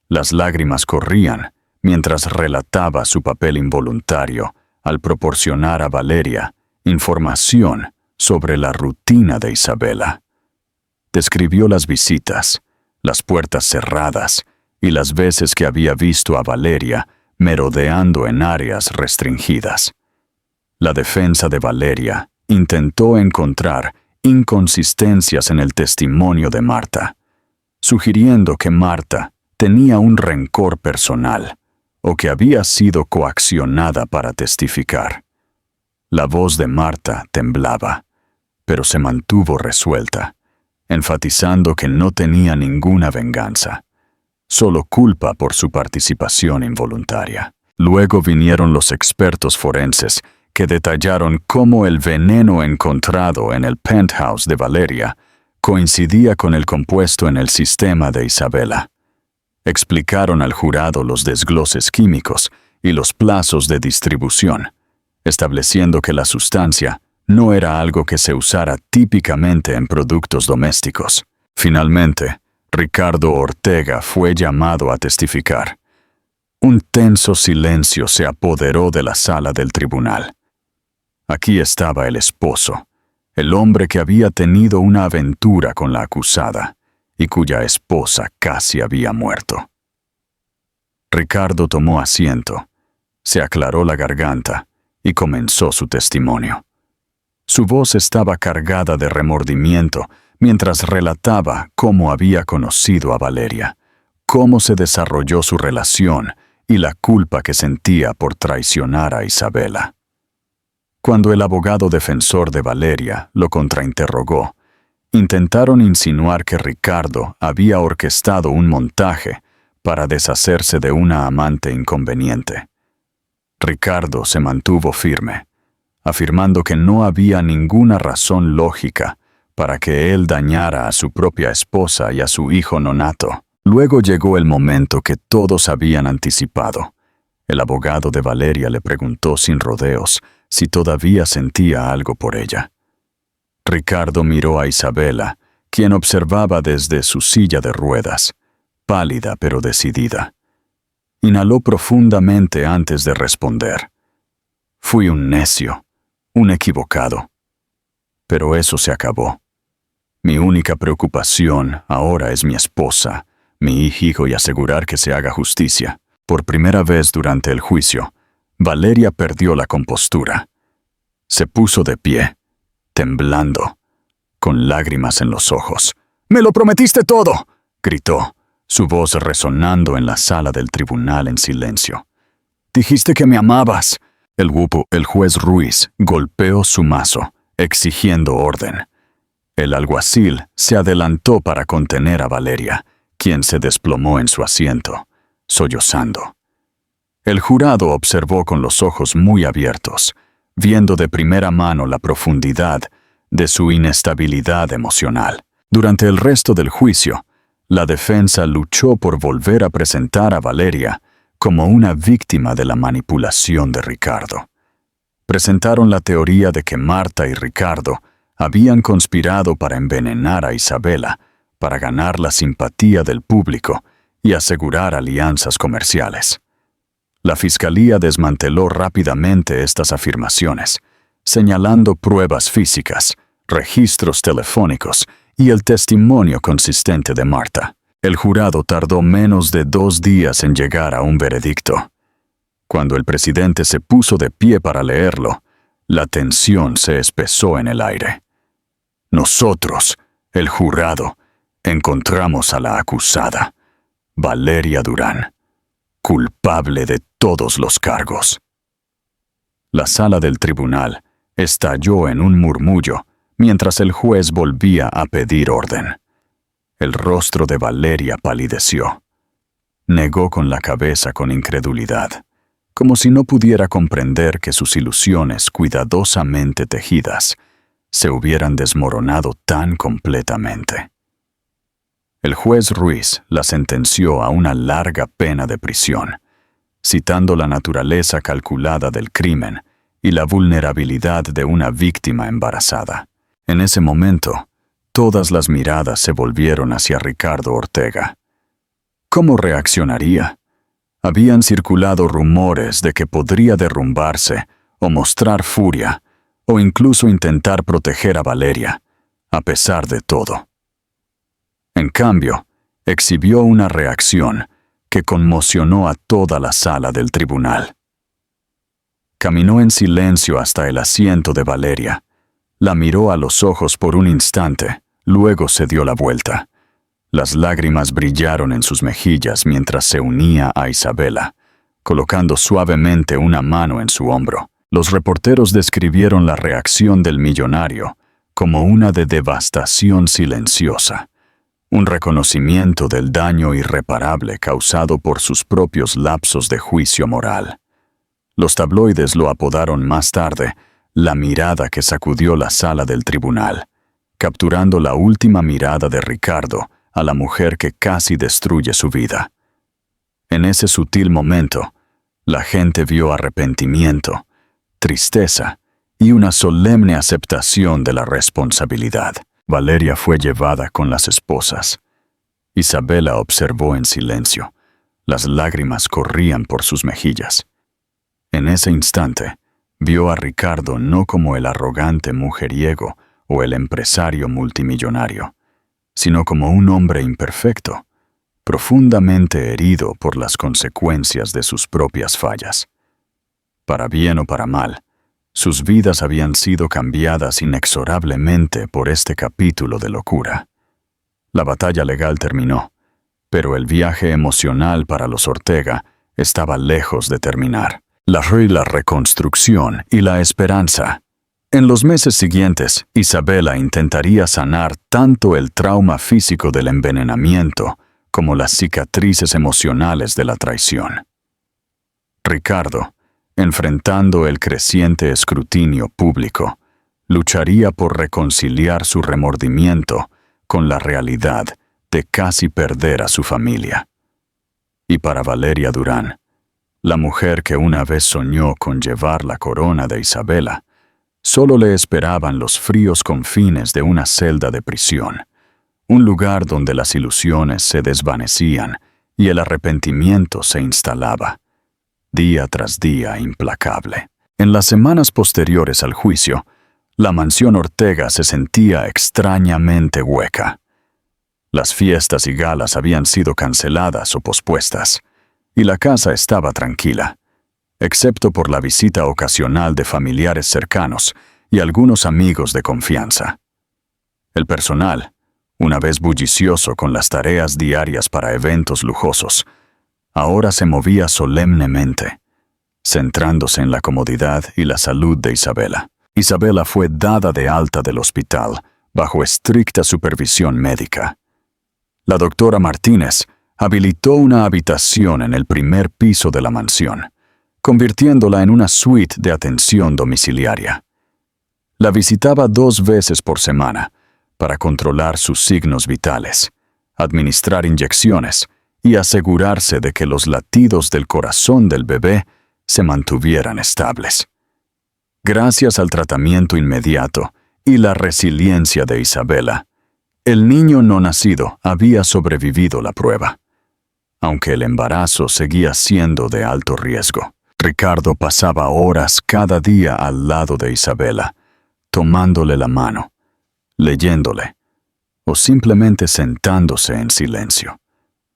Las lágrimas corrían mientras relataba su papel involuntario al proporcionar a Valeria información sobre la rutina de Isabela. Describió las visitas, las puertas cerradas y las veces que había visto a Valeria merodeando en áreas restringidas. La defensa de Valeria intentó encontrar inconsistencias en el testimonio de Marta, sugiriendo que Marta tenía un rencor personal o que había sido coaccionada para testificar. La voz de Marta temblaba, pero se mantuvo resuelta, enfatizando que no tenía ninguna venganza, solo culpa por su participación involuntaria. Luego vinieron los expertos forenses que detallaron cómo el veneno encontrado en el penthouse de Valeria coincidía con el compuesto en el sistema de Isabela. Explicaron al jurado los desgloses químicos y los plazos de distribución, estableciendo que la sustancia no era algo que se usara típicamente en productos domésticos. Finalmente, Ricardo Ortega fue llamado a testificar. Un tenso silencio se apoderó de la sala del tribunal. Aquí estaba el esposo, el hombre que había tenido una aventura con la acusada y cuya esposa casi había muerto. Ricardo tomó asiento, se aclaró la garganta y comenzó su testimonio. Su voz estaba cargada de remordimiento mientras relataba cómo había conocido a Valeria, cómo se desarrolló su relación y la culpa que sentía por traicionar a Isabela. Cuando el abogado defensor de Valeria lo contrainterrogó, intentaron insinuar que Ricardo había orquestado un montaje para deshacerse de una amante inconveniente. Ricardo se mantuvo firme, afirmando que no había ninguna razón lógica para que él dañara a su propia esposa y a su hijo nonato. Luego llegó el momento que todos habían anticipado. El abogado de Valeria le preguntó sin rodeos si todavía sentía algo por ella. Ricardo miró a Isabela, quien observaba desde su silla de ruedas, pálida pero decidida. Inhaló profundamente antes de responder. Fui un necio, un equivocado. Pero eso se acabó. Mi única preocupación ahora es mi esposa, mi hijo y asegurar que se haga justicia. Por primera vez durante el juicio, Valeria perdió la compostura. Se puso de pie, temblando, con lágrimas en los ojos. «¡Me lo prometiste todo!», gritó, su voz resonando en la sala del tribunal en silencio. «Dijiste que me amabas». El juez Ruiz golpeó su mazo, exigiendo orden. El alguacil se adelantó para contener a Valeria, quien se desplomó en su asiento, sollozando. El jurado observó con los ojos muy abiertos, viendo de primera mano la profundidad de su inestabilidad emocional. Durante el resto del juicio, la defensa luchó por volver a presentar a Valeria como una víctima de la manipulación de Ricardo. Presentaron la teoría de que Marta y Ricardo habían conspirado para envenenar a Isabela, para ganar la simpatía del público y asegurar alianzas comerciales. La fiscalía desmanteló rápidamente estas afirmaciones, señalando pruebas físicas, registros telefónicos y el testimonio consistente de Marta. El jurado tardó menos de 2 días en llegar a un veredicto. Cuando el presidente se puso de pie para leerlo, la tensión se espesó en el aire. Nosotros, el jurado, encontramos a la acusada, Valeria Durán, culpable de todos los cargos. La sala del tribunal estalló en un murmullo mientras el juez volvía a pedir orden. El rostro de Valeria palideció. Negó con la cabeza con incredulidad, como si no pudiera comprender que sus ilusiones cuidadosamente tejidas se hubieran desmoronado tan completamente. El juez Ruiz la sentenció a una larga pena de prisión, citando la naturaleza calculada del crimen y la vulnerabilidad de una víctima embarazada. En ese momento, todas las miradas se volvieron hacia Ricardo Ortega. ¿Cómo reaccionaría? Habían circulado rumores de que podría derrumbarse o mostrar furia, o incluso intentar proteger a Valeria, a pesar de todo. En cambio, exhibió una reacción que conmocionó a toda la sala del tribunal. Caminó en silencio hasta el asiento de Valeria, la miró a los ojos por un instante, luego se dio la vuelta. Las lágrimas brillaron en sus mejillas mientras se unía a Isabela, colocando suavemente una mano en su hombro. Los reporteros describieron la reacción del millonario como una de devastación silenciosa, un reconocimiento del daño irreparable causado por sus propios lapsos de juicio moral. Los tabloides lo apodaron más tarde la mirada que sacudió la sala del tribunal, capturando la última mirada de Ricardo a la mujer que casi destruye su vida. En ese sutil momento, la gente vio arrepentimiento, tristeza y una solemne aceptación de la responsabilidad. Valeria fue llevada con las esposas. Isabela observó en silencio. Las lágrimas corrían por sus mejillas. En ese instante, vio a Ricardo no como el arrogante mujeriego o el empresario multimillonario, sino como un hombre imperfecto, profundamente herido por las consecuencias de sus propias fallas. Para bien o para mal, sus vidas habían sido cambiadas inexorablemente por este capítulo de locura. La batalla legal terminó, pero el viaje emocional para los Ortega estaba lejos de terminar. La reconstrucción y la esperanza. En los meses siguientes, Isabela intentaría sanar tanto el trauma físico del envenenamiento como las cicatrices emocionales de la traición. Ricardo, enfrentando el creciente escrutinio público, lucharía por reconciliar su remordimiento con la realidad de casi perder a su familia. Y para Valeria Durán, la mujer que una vez soñó con llevar la corona de Isabela, solo le esperaban los fríos confines de una celda de prisión, un lugar donde las ilusiones se desvanecían y el arrepentimiento se instalaba, día tras día implacable. En las semanas posteriores al juicio, la mansión Ortega se sentía extrañamente hueca. Las fiestas y galas habían sido canceladas o pospuestas, y la casa estaba tranquila, excepto por la visita ocasional de familiares cercanos y algunos amigos de confianza. El personal, una vez bullicioso con las tareas diarias para eventos lujosos, ahora se movía solemnemente, centrándose en la comodidad y la salud de Isabela. Isabela fue dada de alta del hospital bajo estricta supervisión médica. La doctora Martínez habilitó una habitación en el primer piso de la mansión, convirtiéndola en una suite de atención domiciliaria. La visitaba 2 veces por semana para controlar sus signos vitales, administrar inyecciones y asegurarse de que los latidos del corazón del bebé se mantuvieran estables. Gracias al tratamiento inmediato y la resiliencia de Isabela, el niño no nacido había sobrevivido la prueba, aunque el embarazo seguía siendo de alto riesgo. Ricardo pasaba horas cada día al lado de Isabela, tomándole la mano, leyéndole, o simplemente sentándose en silencio.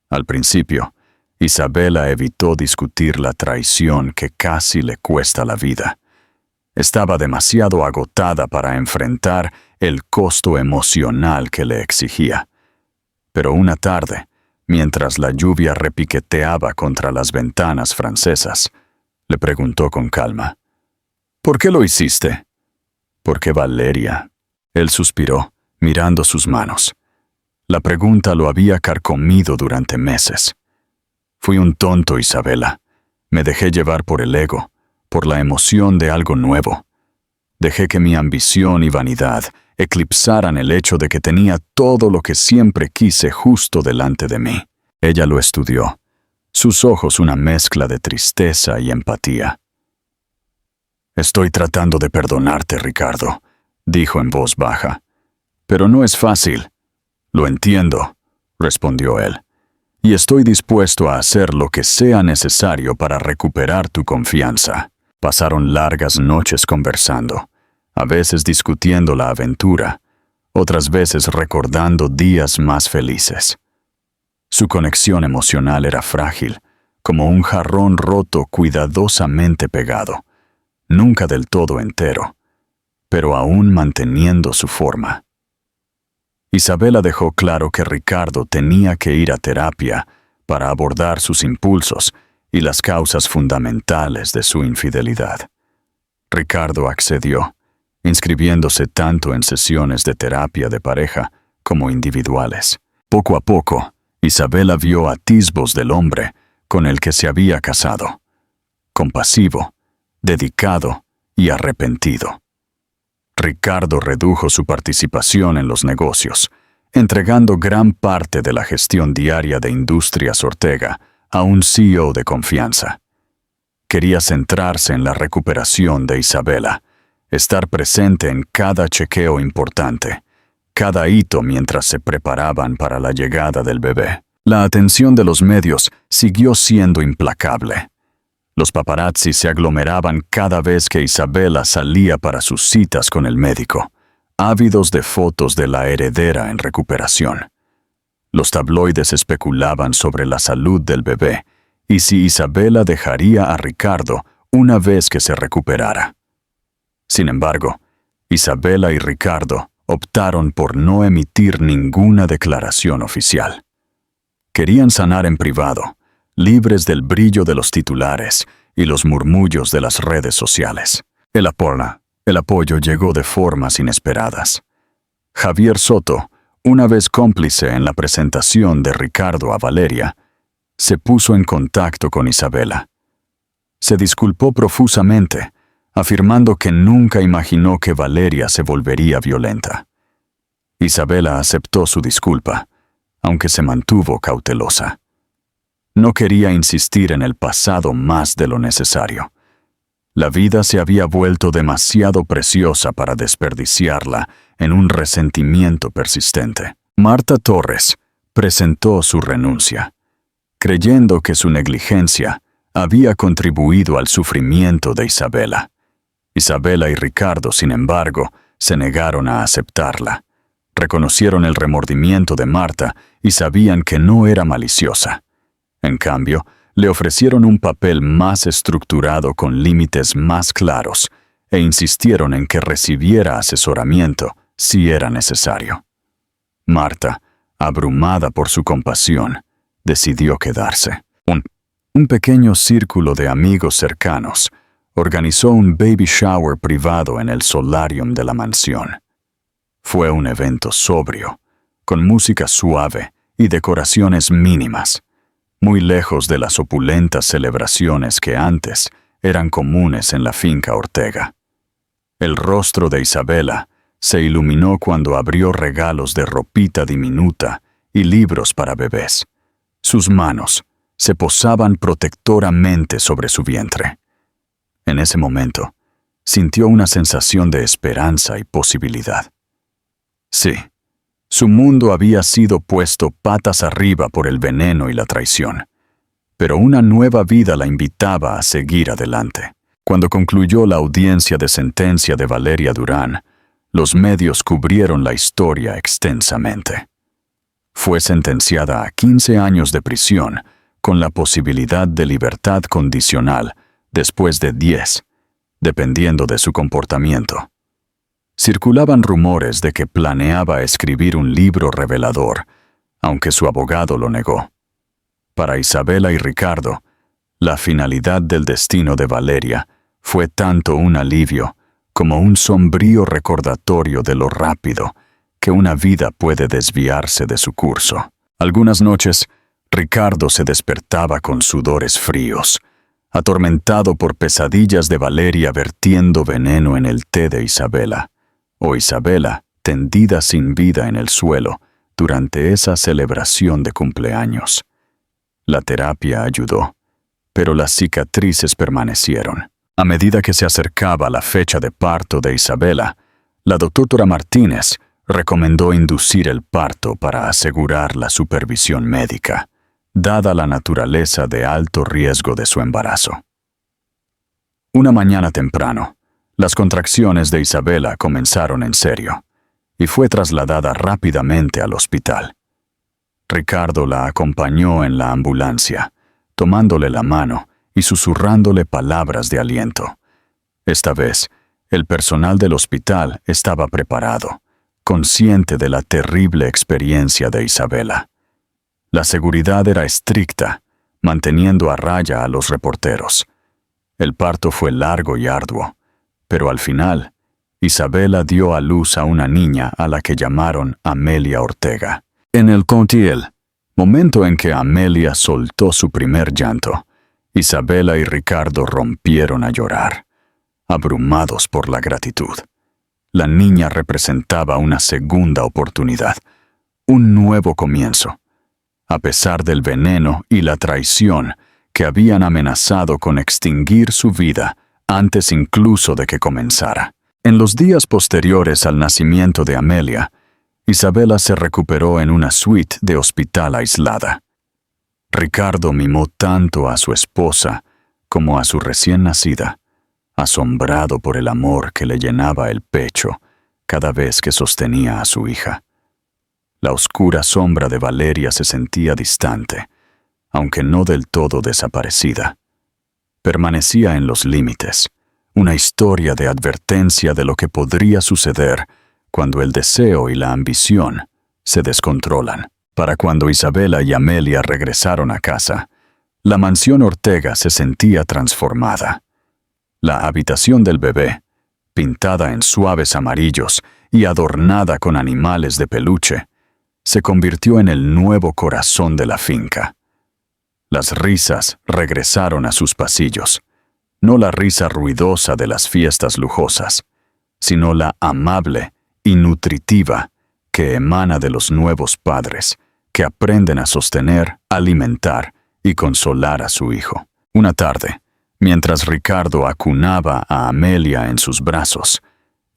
Al principio, Isabela evitó discutir la traición que casi le cuesta la vida. Estaba demasiado agotada para enfrentar el costo emocional que le exigía. Pero una tarde, mientras la lluvia repiqueteaba contra las ventanas francesas, le preguntó con calma, ¿por qué lo hiciste? «Porque Valeria». Él suspiró, mirando sus manos. La pregunta lo había carcomido durante meses. Fui un tonto, Isabela. Me dejé llevar por el ego, por la emoción de algo nuevo. Dejé que mi ambición y vanidad eclipsaran el hecho de que tenía todo lo que siempre quise justo delante de mí. Ella lo estudió, sus ojos una mezcla de tristeza y empatía. «Estoy tratando de perdonarte, Ricardo», dijo en voz baja. «Pero no es fácil». «Lo entiendo», respondió él, «y estoy dispuesto a hacer lo que sea necesario para recuperar tu confianza». Pasaron largas noches conversando, a veces discutiendo la aventura, otras veces recordando días más felices. Su conexión emocional era frágil, como un jarrón roto cuidadosamente pegado, nunca del todo entero, pero aún manteniendo su forma. Isabela dejó claro que Ricardo tenía que ir a terapia para abordar sus impulsos y las causas fundamentales de su infidelidad. Ricardo accedió, inscribiéndose tanto en sesiones de terapia de pareja como individuales. Poco a poco, Isabela vio atisbos del hombre con el que se había casado, compasivo, dedicado y arrepentido. Ricardo redujo su participación en los negocios, entregando gran parte de la gestión diaria de Industrias Ortega a un CEO de confianza. Quería centrarse en la recuperación de Isabela, estar presente en cada chequeo importante, cada hito mientras se preparaban para la llegada del bebé. La atención de los medios siguió siendo implacable. Los paparazzi se aglomeraban cada vez que Isabela salía para sus citas con el médico, ávidos de fotos de la heredera en recuperación. Los tabloides especulaban sobre la salud del bebé y si Isabela dejaría a Ricardo una vez que se recuperara. Sin embargo, Isabela y Ricardo optaron por no emitir ninguna declaración oficial. Querían sanar en privado, libres del brillo de los titulares y los murmullos de las redes sociales. El apoyo llegó de formas inesperadas. Javier Soto, una vez cómplice en la presentación de Ricardo a Valeria, se puso en contacto con Isabela. Se disculpó profusamente, afirmando que nunca imaginó que Valeria se volvería violenta. Isabela aceptó su disculpa, aunque se mantuvo cautelosa. No quería insistir en el pasado más de lo necesario. La vida se había vuelto demasiado preciosa para desperdiciarla en un resentimiento persistente. Marta Torres presentó su renuncia, creyendo que su negligencia había contribuido al sufrimiento de Isabela. Isabela y Ricardo, sin embargo, se negaron a aceptarla. Reconocieron el remordimiento de Marta y sabían que no era maliciosa. En cambio, le ofrecieron un papel más estructurado con límites más claros e insistieron en que recibiera asesoramiento si era necesario. Marta, abrumada por su compasión, decidió quedarse. Un pequeño círculo de amigos cercanos organizó un baby shower privado en el solarium de la mansión. Fue un evento sobrio, con música suave y decoraciones mínimas, muy lejos de las opulentas celebraciones que antes eran comunes en la finca Ortega. El rostro de Isabela se iluminó cuando abrió regalos de ropita diminuta y libros para bebés. Sus manos se posaban protectoramente sobre su vientre. En ese momento, sintió una sensación de esperanza y posibilidad. Sí, su mundo había sido puesto patas arriba por el veneno y la traición, pero una nueva vida la invitaba a seguir adelante. Cuando concluyó la audiencia de sentencia de Valeria Durán, los medios cubrieron la historia extensamente. Fue sentenciada a 15 años de prisión, con la posibilidad de libertad condicional después de 10, dependiendo de su comportamiento. Circulaban rumores de que planeaba escribir un libro revelador, aunque su abogado lo negó. Para Isabela y Ricardo, la finalidad del destino de Valeria fue tanto un alivio como un sombrío recordatorio de lo rápido que una vida puede desviarse de su curso. Algunas noches, Ricardo se despertaba con sudores fríos, atormentado por pesadillas de Valeria vertiendo veneno en el té de Isabela, o Isabela tendida sin vida en el suelo durante esa celebración de cumpleaños. La terapia ayudó, pero las cicatrices permanecieron. A medida que se acercaba la fecha de parto de Isabela, la doctora Martínez recomendó inducir el parto para asegurar la supervisión médica, dada la naturaleza de alto riesgo de su embarazo. Una mañana temprano, las contracciones de Isabela comenzaron en serio, y fue trasladada rápidamente al hospital. Ricardo la acompañó en la ambulancia, tomándole la mano y susurrándole palabras de aliento. Esta vez, el personal del hospital estaba preparado, consciente de la terrible experiencia de Isabela. La seguridad era estricta, manteniendo a raya a los reporteros. El parto fue largo y arduo, pero al final, Isabela dio a luz a una niña a la que llamaron Amelia Ortega. En el Contiel, momento en que Amelia soltó su primer llanto, Isabela y Ricardo rompieron a llorar, abrumados por la gratitud. La niña representaba una segunda oportunidad, un nuevo comienzo. A pesar del veneno y la traición que habían amenazado con extinguir su vida antes incluso de que comenzara. En los días posteriores al nacimiento de Amelia, Isabela se recuperó en una suite de hospital aislada. Ricardo mimó tanto a su esposa como a su recién nacida, asombrado por el amor que le llenaba el pecho cada vez que sostenía a su hija. La oscura sombra de Valeria se sentía distante, aunque no del todo desaparecida. Permanecía en los límites, una historia de advertencia de lo que podría suceder cuando el deseo y la ambición se descontrolan. Para cuando Isabela y Amelia regresaron a casa, la mansión Ortega se sentía transformada. La habitación del bebé, pintada en suaves amarillos y adornada con animales de peluche, se convirtió en el nuevo corazón de la finca. Las risas regresaron a sus pasillos, no la risa ruidosa de las fiestas lujosas, sino la amable y nutritiva que emana de los nuevos padres, que aprenden a sostener, alimentar y consolar a su hijo. Una tarde, mientras Ricardo acunaba a Amelia en sus brazos,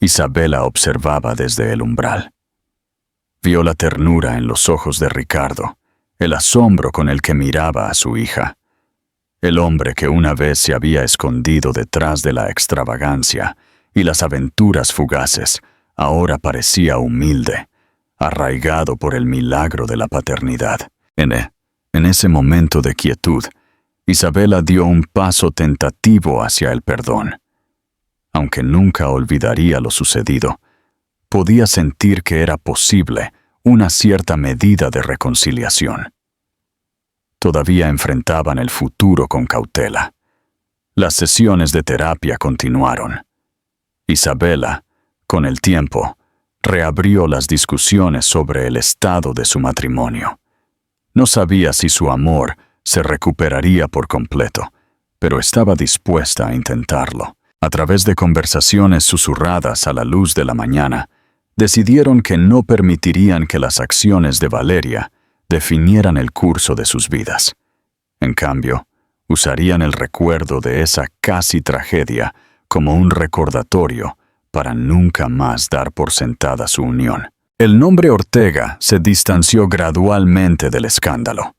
Isabela observaba desde el umbral. Vio la ternura en los ojos de Ricardo, el asombro con el que miraba a su hija. El hombre que una vez se había escondido detrás de la extravagancia y las aventuras fugaces, ahora parecía humilde, arraigado por el milagro de la paternidad. En ese momento de quietud, Isabela dio un paso tentativo hacia el perdón. Aunque nunca olvidaría lo sucedido, podía sentir que era posible una cierta medida de reconciliación. Todavía enfrentaban el futuro con cautela. Las sesiones de terapia continuaron. Isabela, con el tiempo, reabrió las discusiones sobre el estado de su matrimonio. No sabía si su amor se recuperaría por completo, pero estaba dispuesta a intentarlo. A través de conversaciones susurradas a la luz de la mañana, decidieron que no permitirían que las acciones de Valeria definieran el curso de sus vidas. En cambio, usarían el recuerdo de esa casi tragedia como un recordatorio para nunca más dar por sentada su unión. El nombre Ortega se distanció gradualmente del escándalo.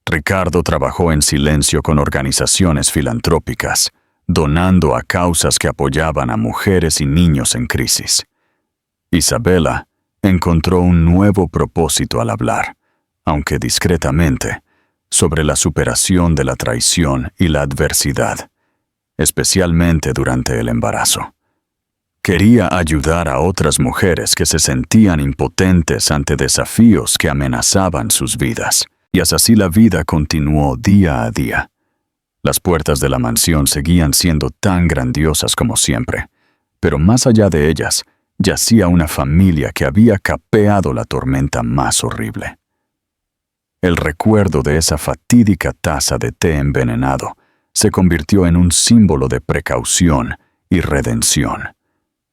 Ricardo trabajó en silencio con organizaciones filantrópicas, donando a causas que apoyaban a mujeres y niños en crisis. Isabela encontró un nuevo propósito al hablar, aunque discretamente, sobre la superación de la traición y la adversidad, especialmente durante el embarazo. Quería ayudar a otras mujeres que se sentían impotentes ante desafíos que amenazaban sus vidas, y así la vida continuó día a día. Las puertas de la mansión seguían siendo tan grandiosas como siempre, pero más allá de ellas, yacía una familia que había capeado la tormenta más horrible. El recuerdo de esa fatídica taza de té envenenado se convirtió en un símbolo de precaución y redención,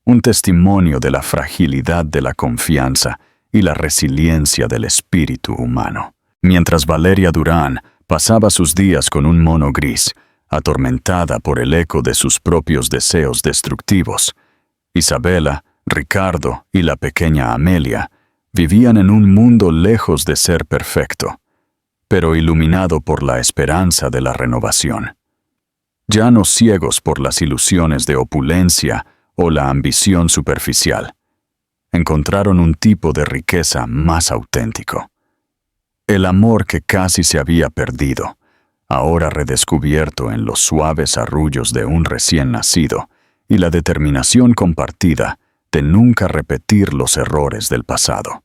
un testimonio de la fragilidad de la confianza y la resiliencia del espíritu humano. Mientras Valeria Durán pasaba sus días con un mono gris, atormentada por el eco de sus propios deseos destructivos, Isabela, Ricardo y la pequeña Amelia vivían en un mundo lejos de ser perfecto, pero iluminado por la esperanza de la renovación. Ya no ciegos por las ilusiones de opulencia o la ambición superficial, encontraron un tipo de riqueza más auténtico. El amor que casi se había perdido, ahora redescubierto en los suaves arrullos de un recién nacido, y la determinación compartida de nunca repetir los errores del pasado.